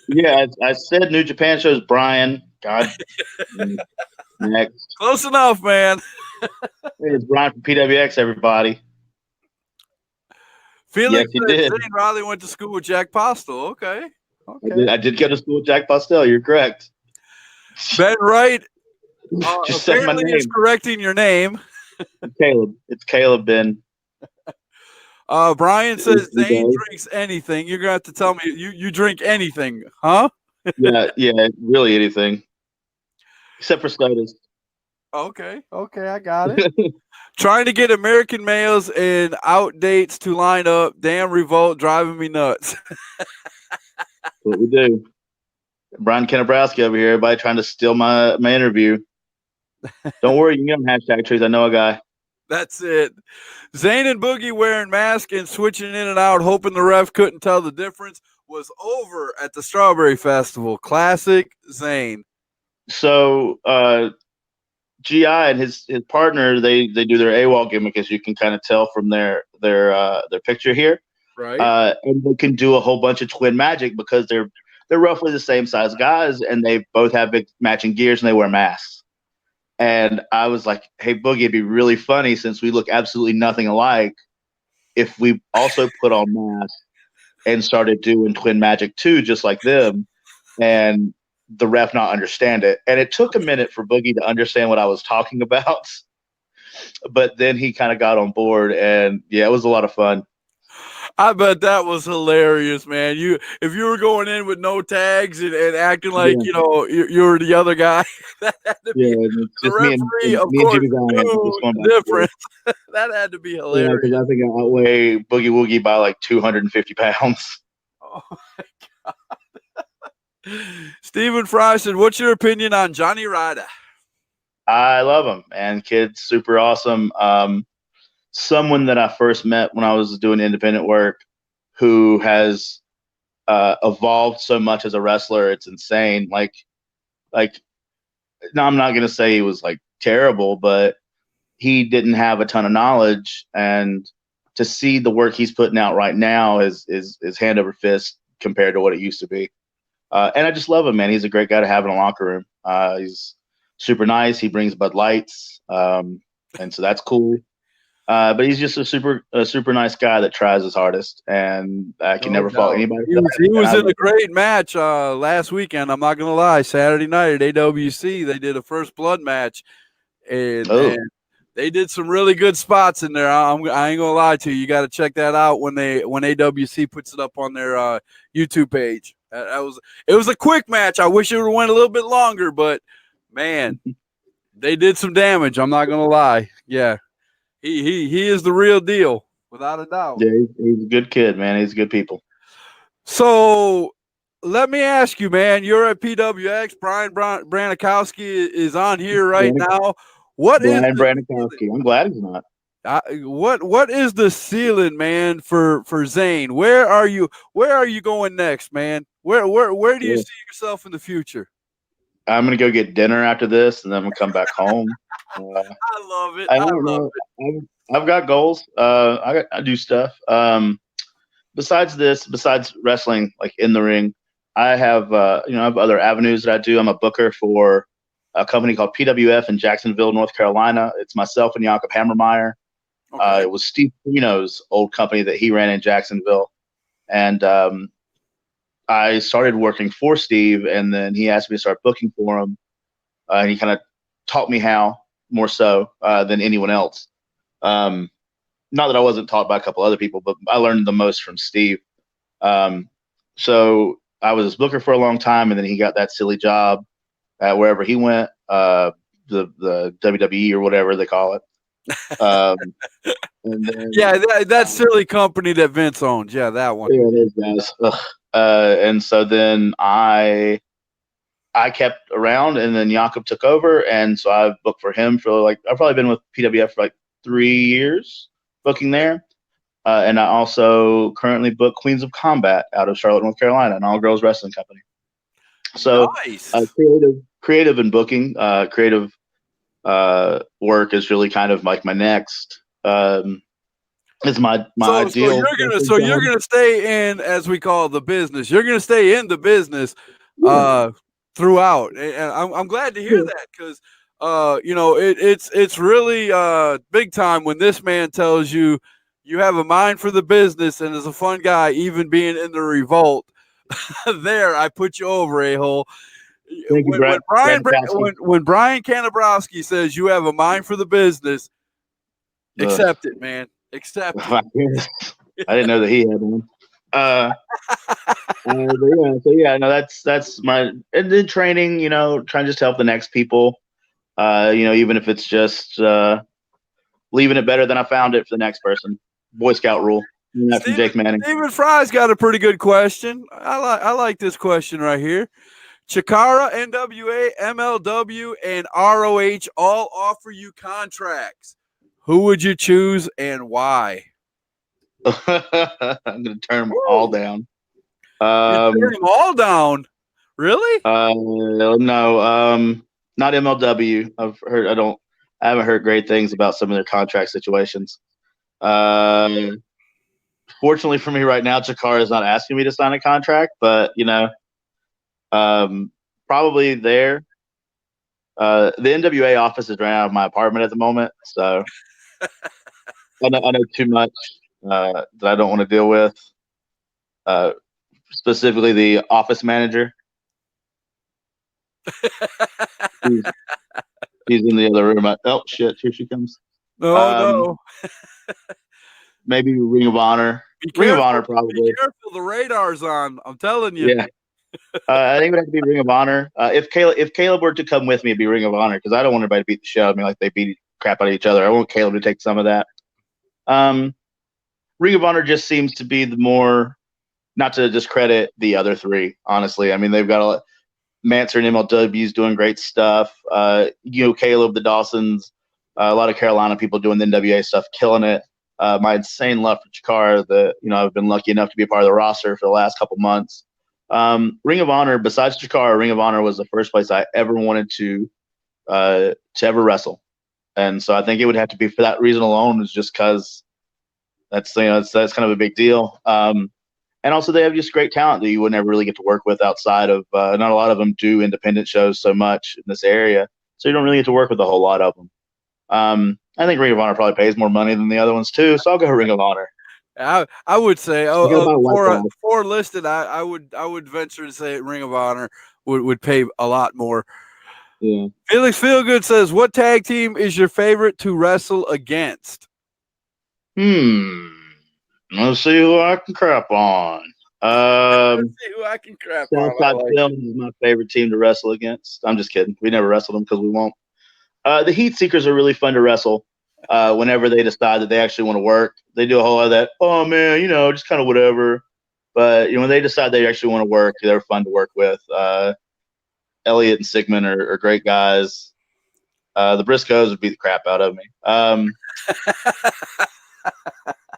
Yeah, I said New Japan shows Brian. God. Next. Close enough, man. It's Brian from PWX, everybody. Felix Yes, he did. Zane Riley went to school with Jack Postel. Okay. I did go to school with Jack Postel. You're correct. Ben Wright Just say my apparently name. is correcting your name. Caleb. It's Caleb Ben. Brian says He Zane does. drinks anything. You're gonna have to tell me you drink anything, huh? Yeah, really anything. Except for sodas. Okay, I got it. Trying to get American males and outdates to line up. Damn revolt driving me nuts. What we do. Brian Kenebrowski over here, everybody trying to steal my interview. Don't worry, you can get on hashtag trees. I know a guy. That's it. Zane and Boogie wearing masks and switching in and out, hoping the ref couldn't tell the difference, was over at the Strawberry Festival. Classic Zane. So GI and his partner, they do their AWOL gimmick, as you can kind of tell from their picture here. Right. And they can do a whole bunch of twin magic because they're roughly the same size guys, and they both have big matching gears and they wear masks. And I was like, hey, Boogie, it'd be really funny since we look absolutely nothing alike if we also put on masks and started doing twin magic too, just like them, and the ref not understand it. And it took a minute for Boogie to understand what I was talking about. But then he kind of got on board, and yeah, it was a lot of fun. I bet that was hilarious, man. If you were going in with no tags and acting like you were the other guy, that had to be It's the just me referee, and of Jimmy course, Valiant just knew going back the and forth. difference. That had to be Yeah, hilarious. because I think I outweigh Boogie Woogie by like 250 pounds. Oh my God. Stephen Fry said, "What's your opinion on Johnny Ryder?" I love him, and kid's super awesome. Someone that I first met when I was doing independent work, who has evolved so much as a wrestler, it's insane. Like, no, I'm not gonna say he was like terrible, but he didn't have a ton of knowledge, and to see the work he's putting out right now is hand over fist compared to what it used to be. And I just love him, man. He's a great guy to have in a locker room. He's super nice. He brings Bud Lights, and so that's cool. But he's just a super nice guy that tries his hardest, and I can never fault anybody. He was in a great match last weekend. I'm not gonna lie. Saturday night at AWC, they did a First Blood match, and man, they did some really good spots in there. I ain't gonna lie to you. You got to check that out when AWC puts it up on their YouTube page. It was a quick match. I wish it would have went a little bit longer, but man, they did some damage. I'm not gonna lie. Yeah. He is the real deal, without a doubt. Yeah, he's a good kid, man. He's good people. So let me ask you, man. You're at PWX. Brian Branikowski is on here right now. Brian Branikowski. I'm glad he's not. What is the ceiling, man, for Zane? Where are you going next, man? Where do you Yeah. see yourself in the future? I'm gonna go get dinner after this, and then I'm gonna come back home. I love it. I I don't love know. I've got goals. I do stuff. Besides wrestling, like in the ring, I have I have other avenues that I do. I'm a booker for a company called PWF in Jacksonville, North Carolina. It's myself and Jakob Hammermeyer. Okay. It was Steve Pino's old company that he ran in Jacksonville, and I started working for Steve, and then he asked me to start booking for him, and he kind of taught me how more so than anyone else. Um, Not that I wasn't taught by a couple other people, but I learned the most from Steve. Um, so I was his booker for a long time, and then he got that silly job at wherever he went, the WWE or whatever they call it. Um, and then, Yeah, that silly company that Vince owns. Yeah, that one. yeah, those guys. Ugh. And so then I kept around, and then Jakob took over, and so I've booked for him for I've probably been with PWF for 3 years booking there. And I also currently book Queens of Combat out of Charlotte, North Carolina, an all-girls wrestling company. So Nice. creative and booking, creative work is really kind of like my next. Is my ideal. So you're gonna stay in, as we call it, the business. You're gonna stay in the business throughout, and I'm glad to hear that, because it's really big time when this man tells you you have a mind for the business and is a fun guy, even being in the Revolt. There, I put you over, a-hole. Thank you, Brett. When Brian Kanabrowski says you have a mind for the business, accept it, man. Accept it. I didn't know that he had one. That's my, and then training, trying to just help the next people. Even if it's just leaving it better than I found it for the next person. Boy Scout rule. From Jake Manning. Stephen Fry's got a pretty good question. I like this question right here. Chikara, NWA, MLW, and ROH all offer you contracts. Who would you choose and why? I'm going to turn them all down. Turn them all down? Really? No, not MLW. I haven't heard great things about some of their contract situations. Fortunately for me right now, Chikara is not asking me to sign a contract, but probably there. The NWA office is right out of my apartment at the moment, so I know too much that I don't want to deal with. Specifically, the office manager. He's in the other room. Oh shit! Here she comes. No. Maybe Ring of Honor. Ring of Honor, probably. Be careful, the radar's on. I'm telling you. Yeah. I think it would have to be Ring of Honor. If Caleb were to come with me, it'd be Ring of Honor, because I don't want everybody to beat the shit out of me like they beat crap out of each other. I want Caleb to take some of that. Ring of Honor just seems to be the more, not to discredit the other three, honestly. I mean, they've got a lot. Manser and MLW's doing great stuff. Caleb, the Dawsons, a lot of Carolina people doing the NWA stuff, killing it. My insane love for Chikara, I've been lucky enough to be a part of the roster for the last couple months. Ring of Honor, besides Chikara, Ring of Honor was the first place I ever wanted to ever wrestle. And so I think it would have to be for that reason alone, is just because that's kind of a big deal. And also they have just great talent that you would never really get to work with outside of, not a lot of them do independent shows so much in this area. So you don't really get to work with a whole lot of them. I think Ring of Honor probably pays more money than the other ones too. So I'll go Ring of Honor. I would say for listed, I would venture to say Ring of Honor would pay a lot more. Yeah. Felix Feelgood says, what tag team is your favorite to wrestle against? Let's see who I can crap on. Let's see who I can crap on. Southside Films is my favorite team to wrestle against. I'm just kidding. We never wrestled them because we won't. The Heat Seekers are really fun to wrestle whenever they decide that they actually want to work. They do a whole lot of that, oh, man, just kind of whatever. But when they decide they actually want to work, they're fun to work with. Elliot and Sigmund are great guys. The Briscoes would beat the crap out of me.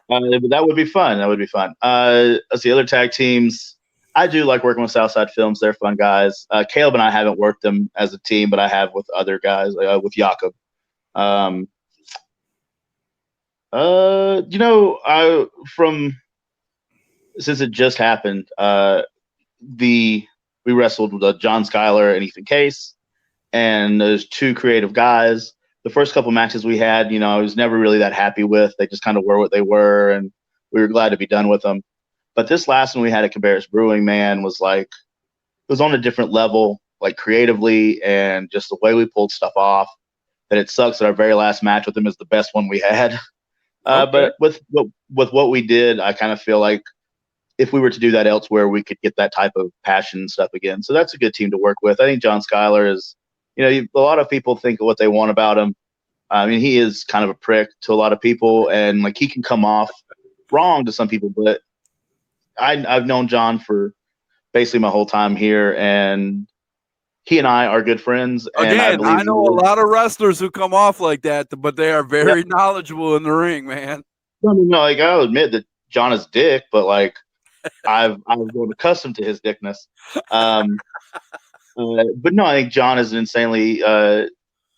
But that would be fun. That would be fun. Let's see, other tag teams. I do like working with Southside Films. They're fun guys. Caleb and I haven't worked them as a team, but I have with other guys, with Jakob. Since it just happened, we wrestled with John Schuyler and Ethan Case, and there's two creative guys. The first couple matches we had, I was never really that happy with. They just kind of were what they were, and we were glad to be done with them. But this last one we had at Cabarrus Brewing, man, was like, it was on a different level, like creatively and just the way we pulled stuff off. And it sucks that our very last match with them is the best one we had. But with what we did, I kind of feel like if we were to do that elsewhere, we could get that type of passion and stuff again. So that's a good team to work with. I think John Schuyler is, a lot of people think of what they want about him. I mean, he is kind of a prick to a lot of people, and like he can come off wrong to some people, but I've known John for basically my whole time here, and he and I are good friends. Again, I know a lot of wrestlers who come off like that, but they are very knowledgeable in the ring, man. Like I'll admit that John is dick, but like I've grown accustomed to his dickness. But no, I think John is an insanely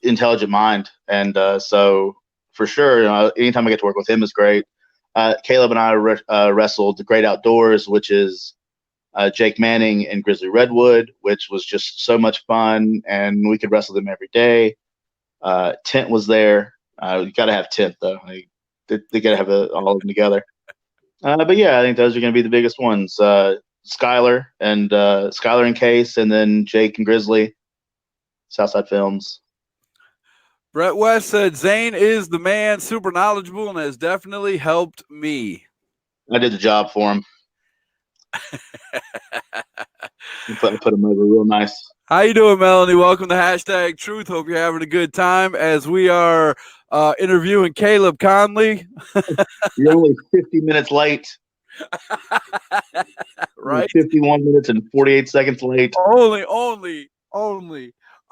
intelligent mind, and so for sure, anytime I get to work with him is great. Caleb and I wrestled the Great Outdoors, which is Jake Manning and Grizzly Redwood, which was just so much fun, and we could wrestle them every day. Tent was there. You got to have Tent, though. They got to have all of them together. But yeah, I think those are going to be the biggest ones. Schuyler and Case, and then Jake and Grizzly, Southside Films. Brett West said, Zane is the man, super knowledgeable, and has definitely helped me. I did the job for him. Put him over real nice. How you doing, Melanie? Welcome to Hashtag Truth. Hope you're having a good time as we are interviewing Caleb Conley. You're only 50 minutes late. Right? 51 minutes and 48 seconds late. Only.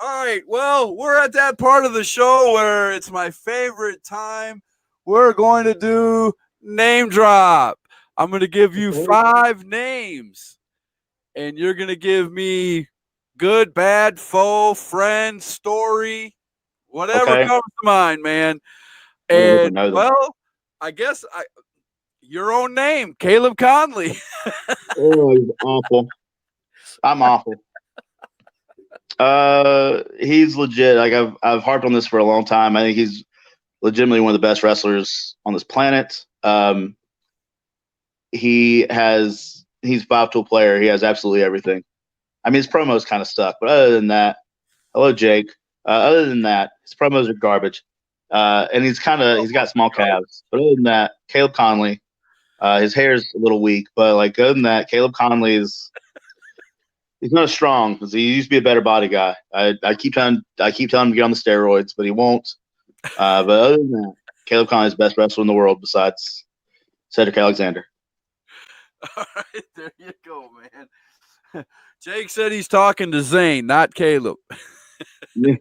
All right, well, we're at that part of the show where it's my favorite time. We're going to do name drop. I'm going to give you 5 names, and you're going to give me good, bad, faux, friend, story, whatever comes to mind, man. And, well, I guess your own name, Caleb Conley. Oh, he's awful. I'm awful. He's legit. Like I've harped on this for a long time. I think he's legitimately one of the best wrestlers on this planet. He's a 5-tool player. He has absolutely everything. I mean, his promos kind of suck, but other than that, hello, Jake. Other than that, his promos are garbage. And he's got small calves. But other than that, Caleb Conley, his hair's a little weak, but like other than that, Caleb Conley he's not as strong because he used to be a better body guy. I keep telling him to get on the steroids, but he won't. But other than that, Caleb Conley is the best wrestler in the world besides Cedric Alexander. All right, there you go, man. Jake said he's talking to Zane, not Caleb. Yeah.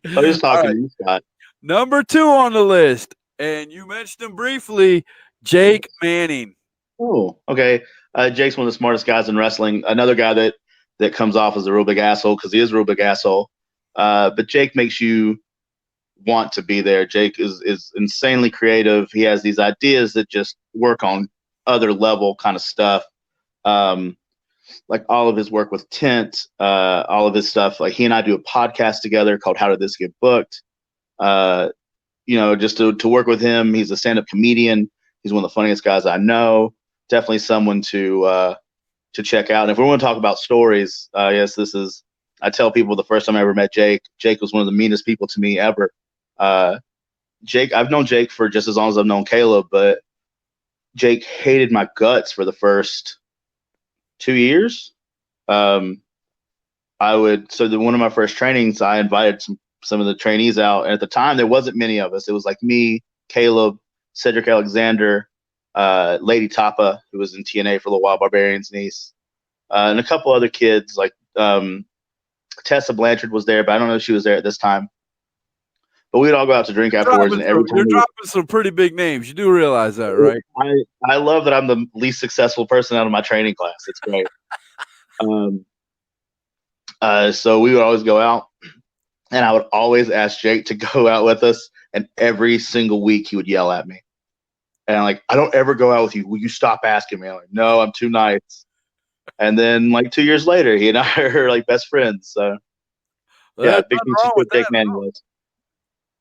He's talking to you, Scott. Number 2 on the list, and you mentioned him briefly, Jake Manning. Oh, okay. Jake's one of the smartest guys in wrestling. Another guy that comes off as a real big asshole because he is a real big asshole. But Jake makes you want to be there. Jake is insanely creative. He has these ideas that just work on other level kind of stuff. Like all of his work with Tent, all of his stuff. Like he and I do a podcast together called How Did This Get Booked? Just to work with him. He's a stand-up comedian. He's one of the funniest guys I know. Definitely someone to check out. And if we want to talk about stories, yes, I tell people the first time I ever met Jake was one of the meanest people to me ever. I've known Jake for just as long as I've known Caleb, but Jake hated my guts for the first 2 years. One of my first trainings, I invited some of the trainees out. And at the time, there wasn't many of us. It was like me, Caleb, Cedric Alexander, Lady Tapa, who was in TNA for a little while, Barbarian's niece, and a couple other kids. Like Tessa Blanchard was there, but I don't know if she was there at this time. But we'd all go out to drink afterwards, and every time you're dropping some pretty big names. You do realize that, right? I love that I'm the least successful person out of my training class. It's great. So we would always go out, and I would always ask Jake to go out with us. And every single week he would yell at me. And I'm like, I don't ever go out with you. Will you stop asking me? I'm like, no, I'm too nice. And then like 2 years later, he and I are like best friends. So yeah, big Jake man was.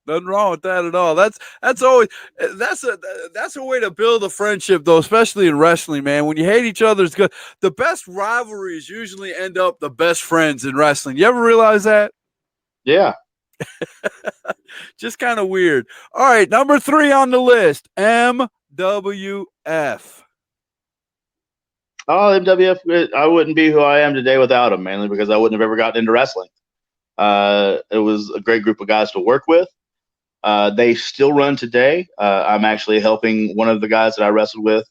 Nothing wrong with that at all. That's a way to build a friendship, though, especially in wrestling, man. When you hate each other, it's good. The best rivalries usually end up the best friends in wrestling. You ever realize that? Yeah. Just kind of weird. All right, number 3 on the list, MWF. Oh, MWF, I wouldn't be who I am today without him, mainly because I wouldn't have ever gotten into wrestling. It was a great group of guys to work with. They still run today. I'm actually helping one of the guys that I wrestled with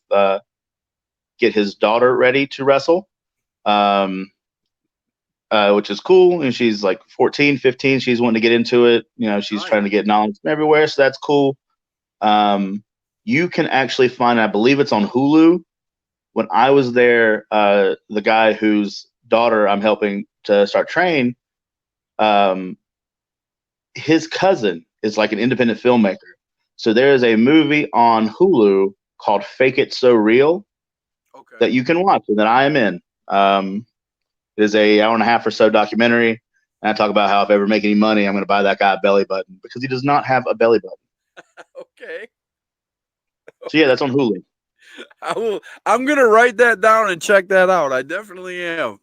get his daughter ready to wrestle, which is cool. And she's like 14, 15. She's wanting to get into it. You know, she's trying to get knowledge from everywhere. So that's cool. You can actually find, I believe it's on Hulu. When I was there, the guy whose daughter I'm helping to start train, his cousin is like an independent filmmaker. So there is a movie on Hulu called Fake It So Real that you can watch and that I am in. It is a hour and a half or so documentary. And I talk about how if I ever make any money, I'm going to buy that guy a belly button because he does not have a belly button. Okay. So yeah, that's on Hulu. I'm going to write that down and check that out. I definitely am.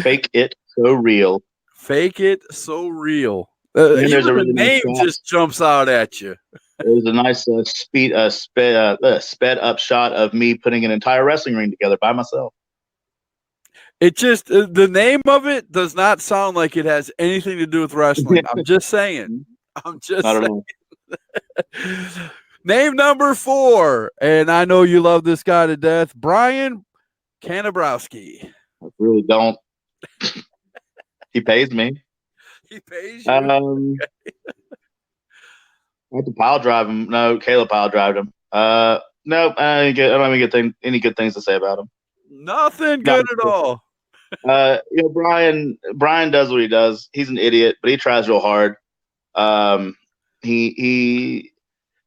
Fake It So Real. Fake It So Real. There's even a really the name nice just jumps out at you. There's a nice sped up shot of me putting an entire wrestling ring together by myself. It just the name of it does not sound like it has anything to do with wrestling. I'm just saying. I'm just saying. Name number 4, and I know you love this guy to death, Brian Kanabrowski. I really don't. He pays me. He pays you. I had to pile drive him. No, Caleb pile drived him. No, I don't even get any good things to say about him. Nothing good at all. Brian does what he does. He's an idiot, but he tries real hard. He's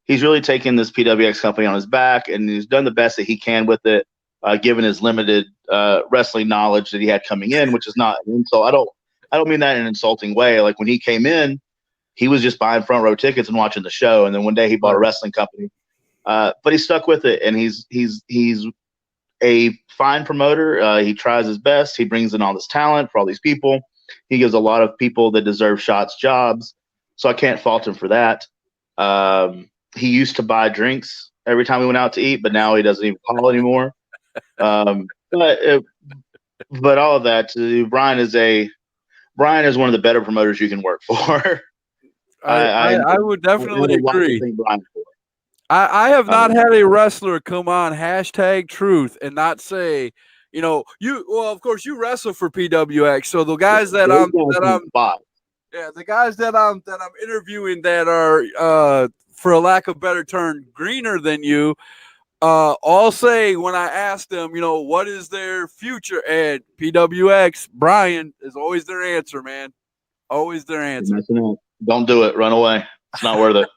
really taken this PWX company on his back, and he's done the best that he can with it, given his limited wrestling knowledge that he had coming in, which is not an insult. I don't mean that in an insulting way. Like when he came in, he was just buying front row tickets and watching the show. And then one day he bought a wrestling company, but he stuck with it. And he's a fine promoter. He tries his best. He brings in all this talent for all these people. He gives a lot of people that deserve shots jobs. So I can't fault him for that. He used to buy drinks every time we went out to eat, but now he doesn't even call anymore. But all of that, Brian is one of the better promoters you can work for. I would definitely agree. I have not had a wrestler come on #truth and not say, of course you wrestle for PWX. So the guys the guys that I'm interviewing that are, for a lack of better term, greener than you, all say when I ask them, what is their future at PWX, Brian is always their answer, man. Always their answer. Don't do it. Run away. It's not worth it.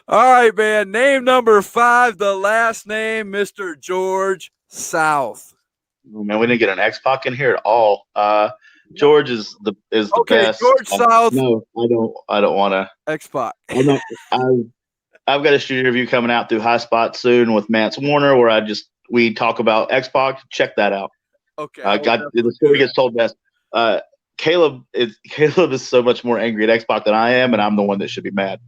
All right, man. Name number 5, the last name, Mr. George South. Oh, man, we didn't get an X-Pac in here at all. George is the best. George South. No, I don't want to. X-Pac. I've got a studio review coming out through High Spot soon with Mance Warner, where we talk about X-Pac. Check that out. Okay. The story gets told best. Caleb is so much more angry at X-Pac than I am, and I'm the one that should be mad.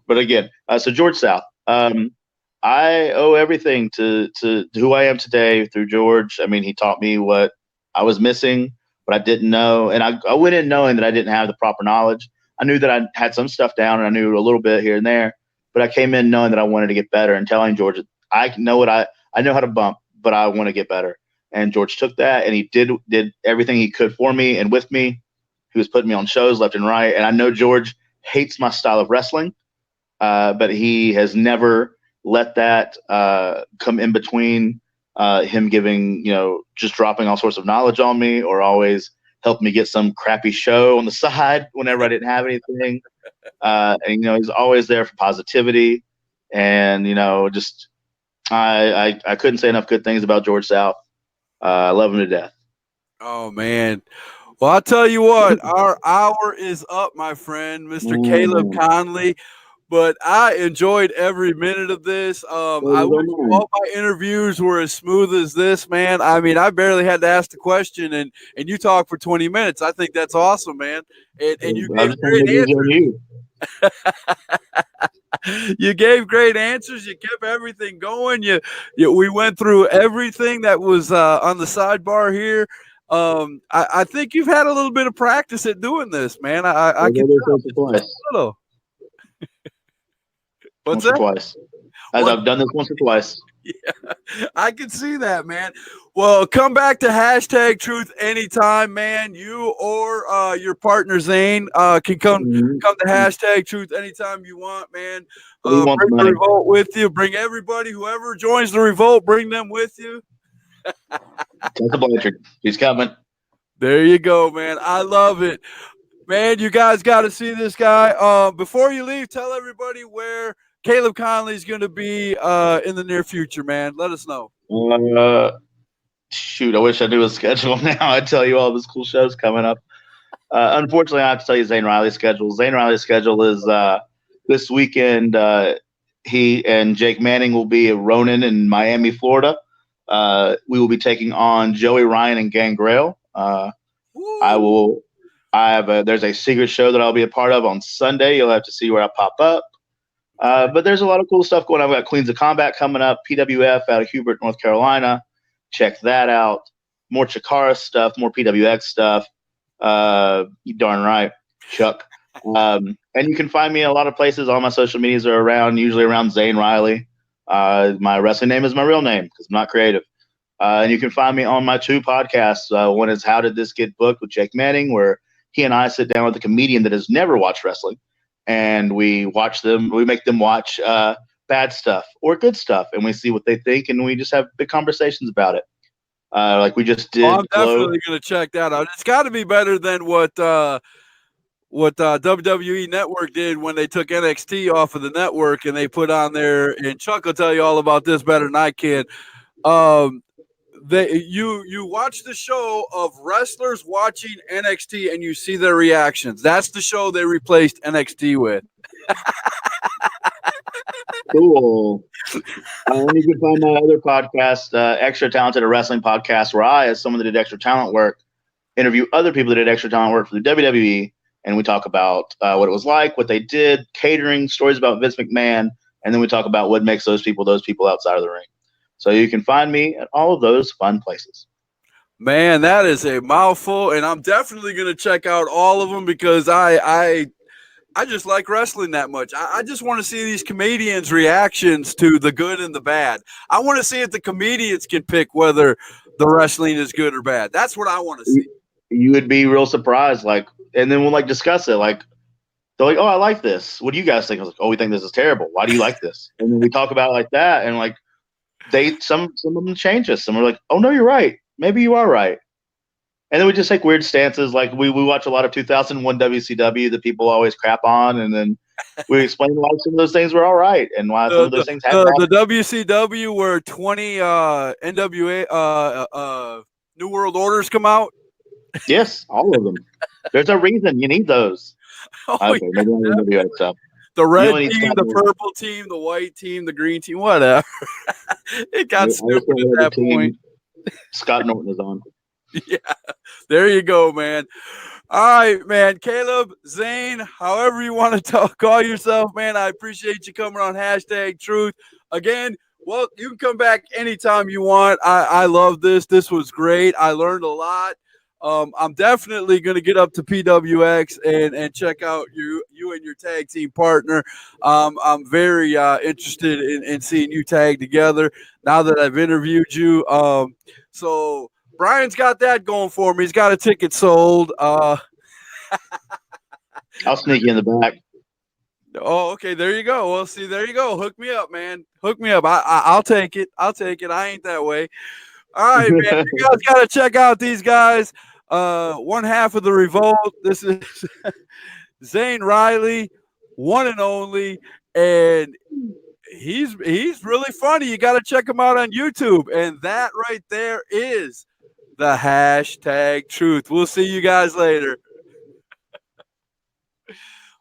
But again, so George South. I owe everything to who I am today through George. I mean, he taught me what I was missing, but I didn't know. And I went in knowing that I didn't have the proper knowledge. I knew that I had some stuff down, and I knew a little bit here and there. But I came in knowing that I wanted to get better and telling George, I know how to bump, but I want to get better. And George took that, and he did everything he could for me and with me. He was putting me on shows left and right. And I know George hates my style of wrestling, but he has never let that come in between him giving, just dropping all sorts of knowledge on me, or always helping me get some crappy show on the side whenever I didn't have anything. And, he's always there for positivity. And, just I couldn't say enough good things about George South. I love him to death. Oh, man. Well, I'll tell you what, our hour is up, my friend, Mr. Caleb Conley. But I enjoyed every minute of this. I wish all my interviews were as smooth as this, man. I mean, I barely had to ask the question, and you talked for 20 minutes. I think that's awesome, man. And you gave great answers. You gave great answers. You kept everything going. We went through everything that was on the sidebar here. I think you've had a little bit of practice at doing this, man. I can tell. A little. What's once that? Or twice. I've done this once or twice. Yeah, I can see that, man. Well, come back to Hashtag Truth anytime, man. You or your partner Zane can come to Hashtag Truth anytime you want, man. Bring the revolt with you. Bring everybody, whoever joins the revolt, bring them with you. Tessa Blanchard, he's coming. There you go, man. I love it. Man, you guys got to see this guy. Before you leave, tell everybody where Caleb Conley is going to be in the near future, man. Let us know. Shoot, I wish I knew his schedule now. I'd tell you all these cool shows coming up. Unfortunately, I have to tell you Zane Riley's schedule. Zane Riley's schedule is this weekend. He and Jake Manning will be at Ronin in Miami, Florida. We will be taking on Joey Ryan and Gangrel. There's a secret show that I'll be a part of on Sunday. You'll have to see where I pop up. But there's a lot of cool stuff going on. We've got Queens of Combat coming up, PWF out of Hubert, North Carolina. Check that out. More Chikara stuff, more PWX stuff. You darn right, Chuck. And you can find me in a lot of places. All my social medias are usually around Zane Riley. My wrestling name is my real name because I'm not creative. And you can find me on my 2 podcasts. One is How Did This Get Booked with Jake Manning, where he and I sit down with a comedian that has never watched wrestling. And we make them watch bad stuff or good stuff, and we see what they think, and we just have big conversations about it. Like we just did. I'm definitely going to check that out. It's got to be better than what WWE Network did when they took NXT off of the network and they put on there. And Chuck will tell you all about this better than I can. You watch the show of wrestlers watching NXT and you see their reactions. That's the show they replaced NXT with. Cool. You can find my other podcast, Extra Talented, a wrestling podcast, where I, as someone that did extra talent work, interview other people that did extra talent work for the WWE, and we talk about what it was like, what they did, catering, stories about Vince McMahon, and then we talk about what makes those people outside of the ring. So you can find me at all of those fun places. Man, that is a mouthful, and I'm definitely going to check out all of them because I just like wrestling that much. I just want to see these comedians' reactions to the good and the bad. I want to see if the comedians can pick whether the wrestling is good or bad. That's what I want to see. You would be real surprised, and then we'll discuss it. They're like, "Oh, I like this. What do you guys think?" I was like, "Oh, we think this is terrible. Why do you like this?" And then we talk about it like that, and some of them change us. Some are like, "Oh no, you're right. Maybe you are right." And then we just take weird stances. We watch a lot of 2001 WCW that people always crap on, and then we explain why some of those things were all right and why some of those things happened. The WCW where 20 NWA New World Orders come out. Yes, all of them. There's a reason you need those. Okay, maybe NWA stuff. The red team, the purple team, the white team, the green team, whatever. It got stupid at that point. Scott Norton is on. Yeah, there you go, man. All right, man. Caleb, Zane, however you want to call yourself, man, I appreciate you coming on Hashtag Truth. Again, well, you can come back anytime you want. I love this. This was great. I learned a lot. I'm definitely going to get up to PWX and check out you and your tag team partner. I'm very interested in seeing you tag together now that I've interviewed you. So Brian's got that going for me. He's got a ticket sold. I'll sneak you in the back. Oh, okay. There you go. Well, see, there you go. Hook me up, man. Hook me up. I'll take it. I'll take it. I ain't that way. All right, man. You guys got to check out these guys. One half of the Revolt. This is Zane Riley, one and only, and he's really funny. You got to check him out on YouTube. And that right there is the hashtag truth. We'll see you guys later.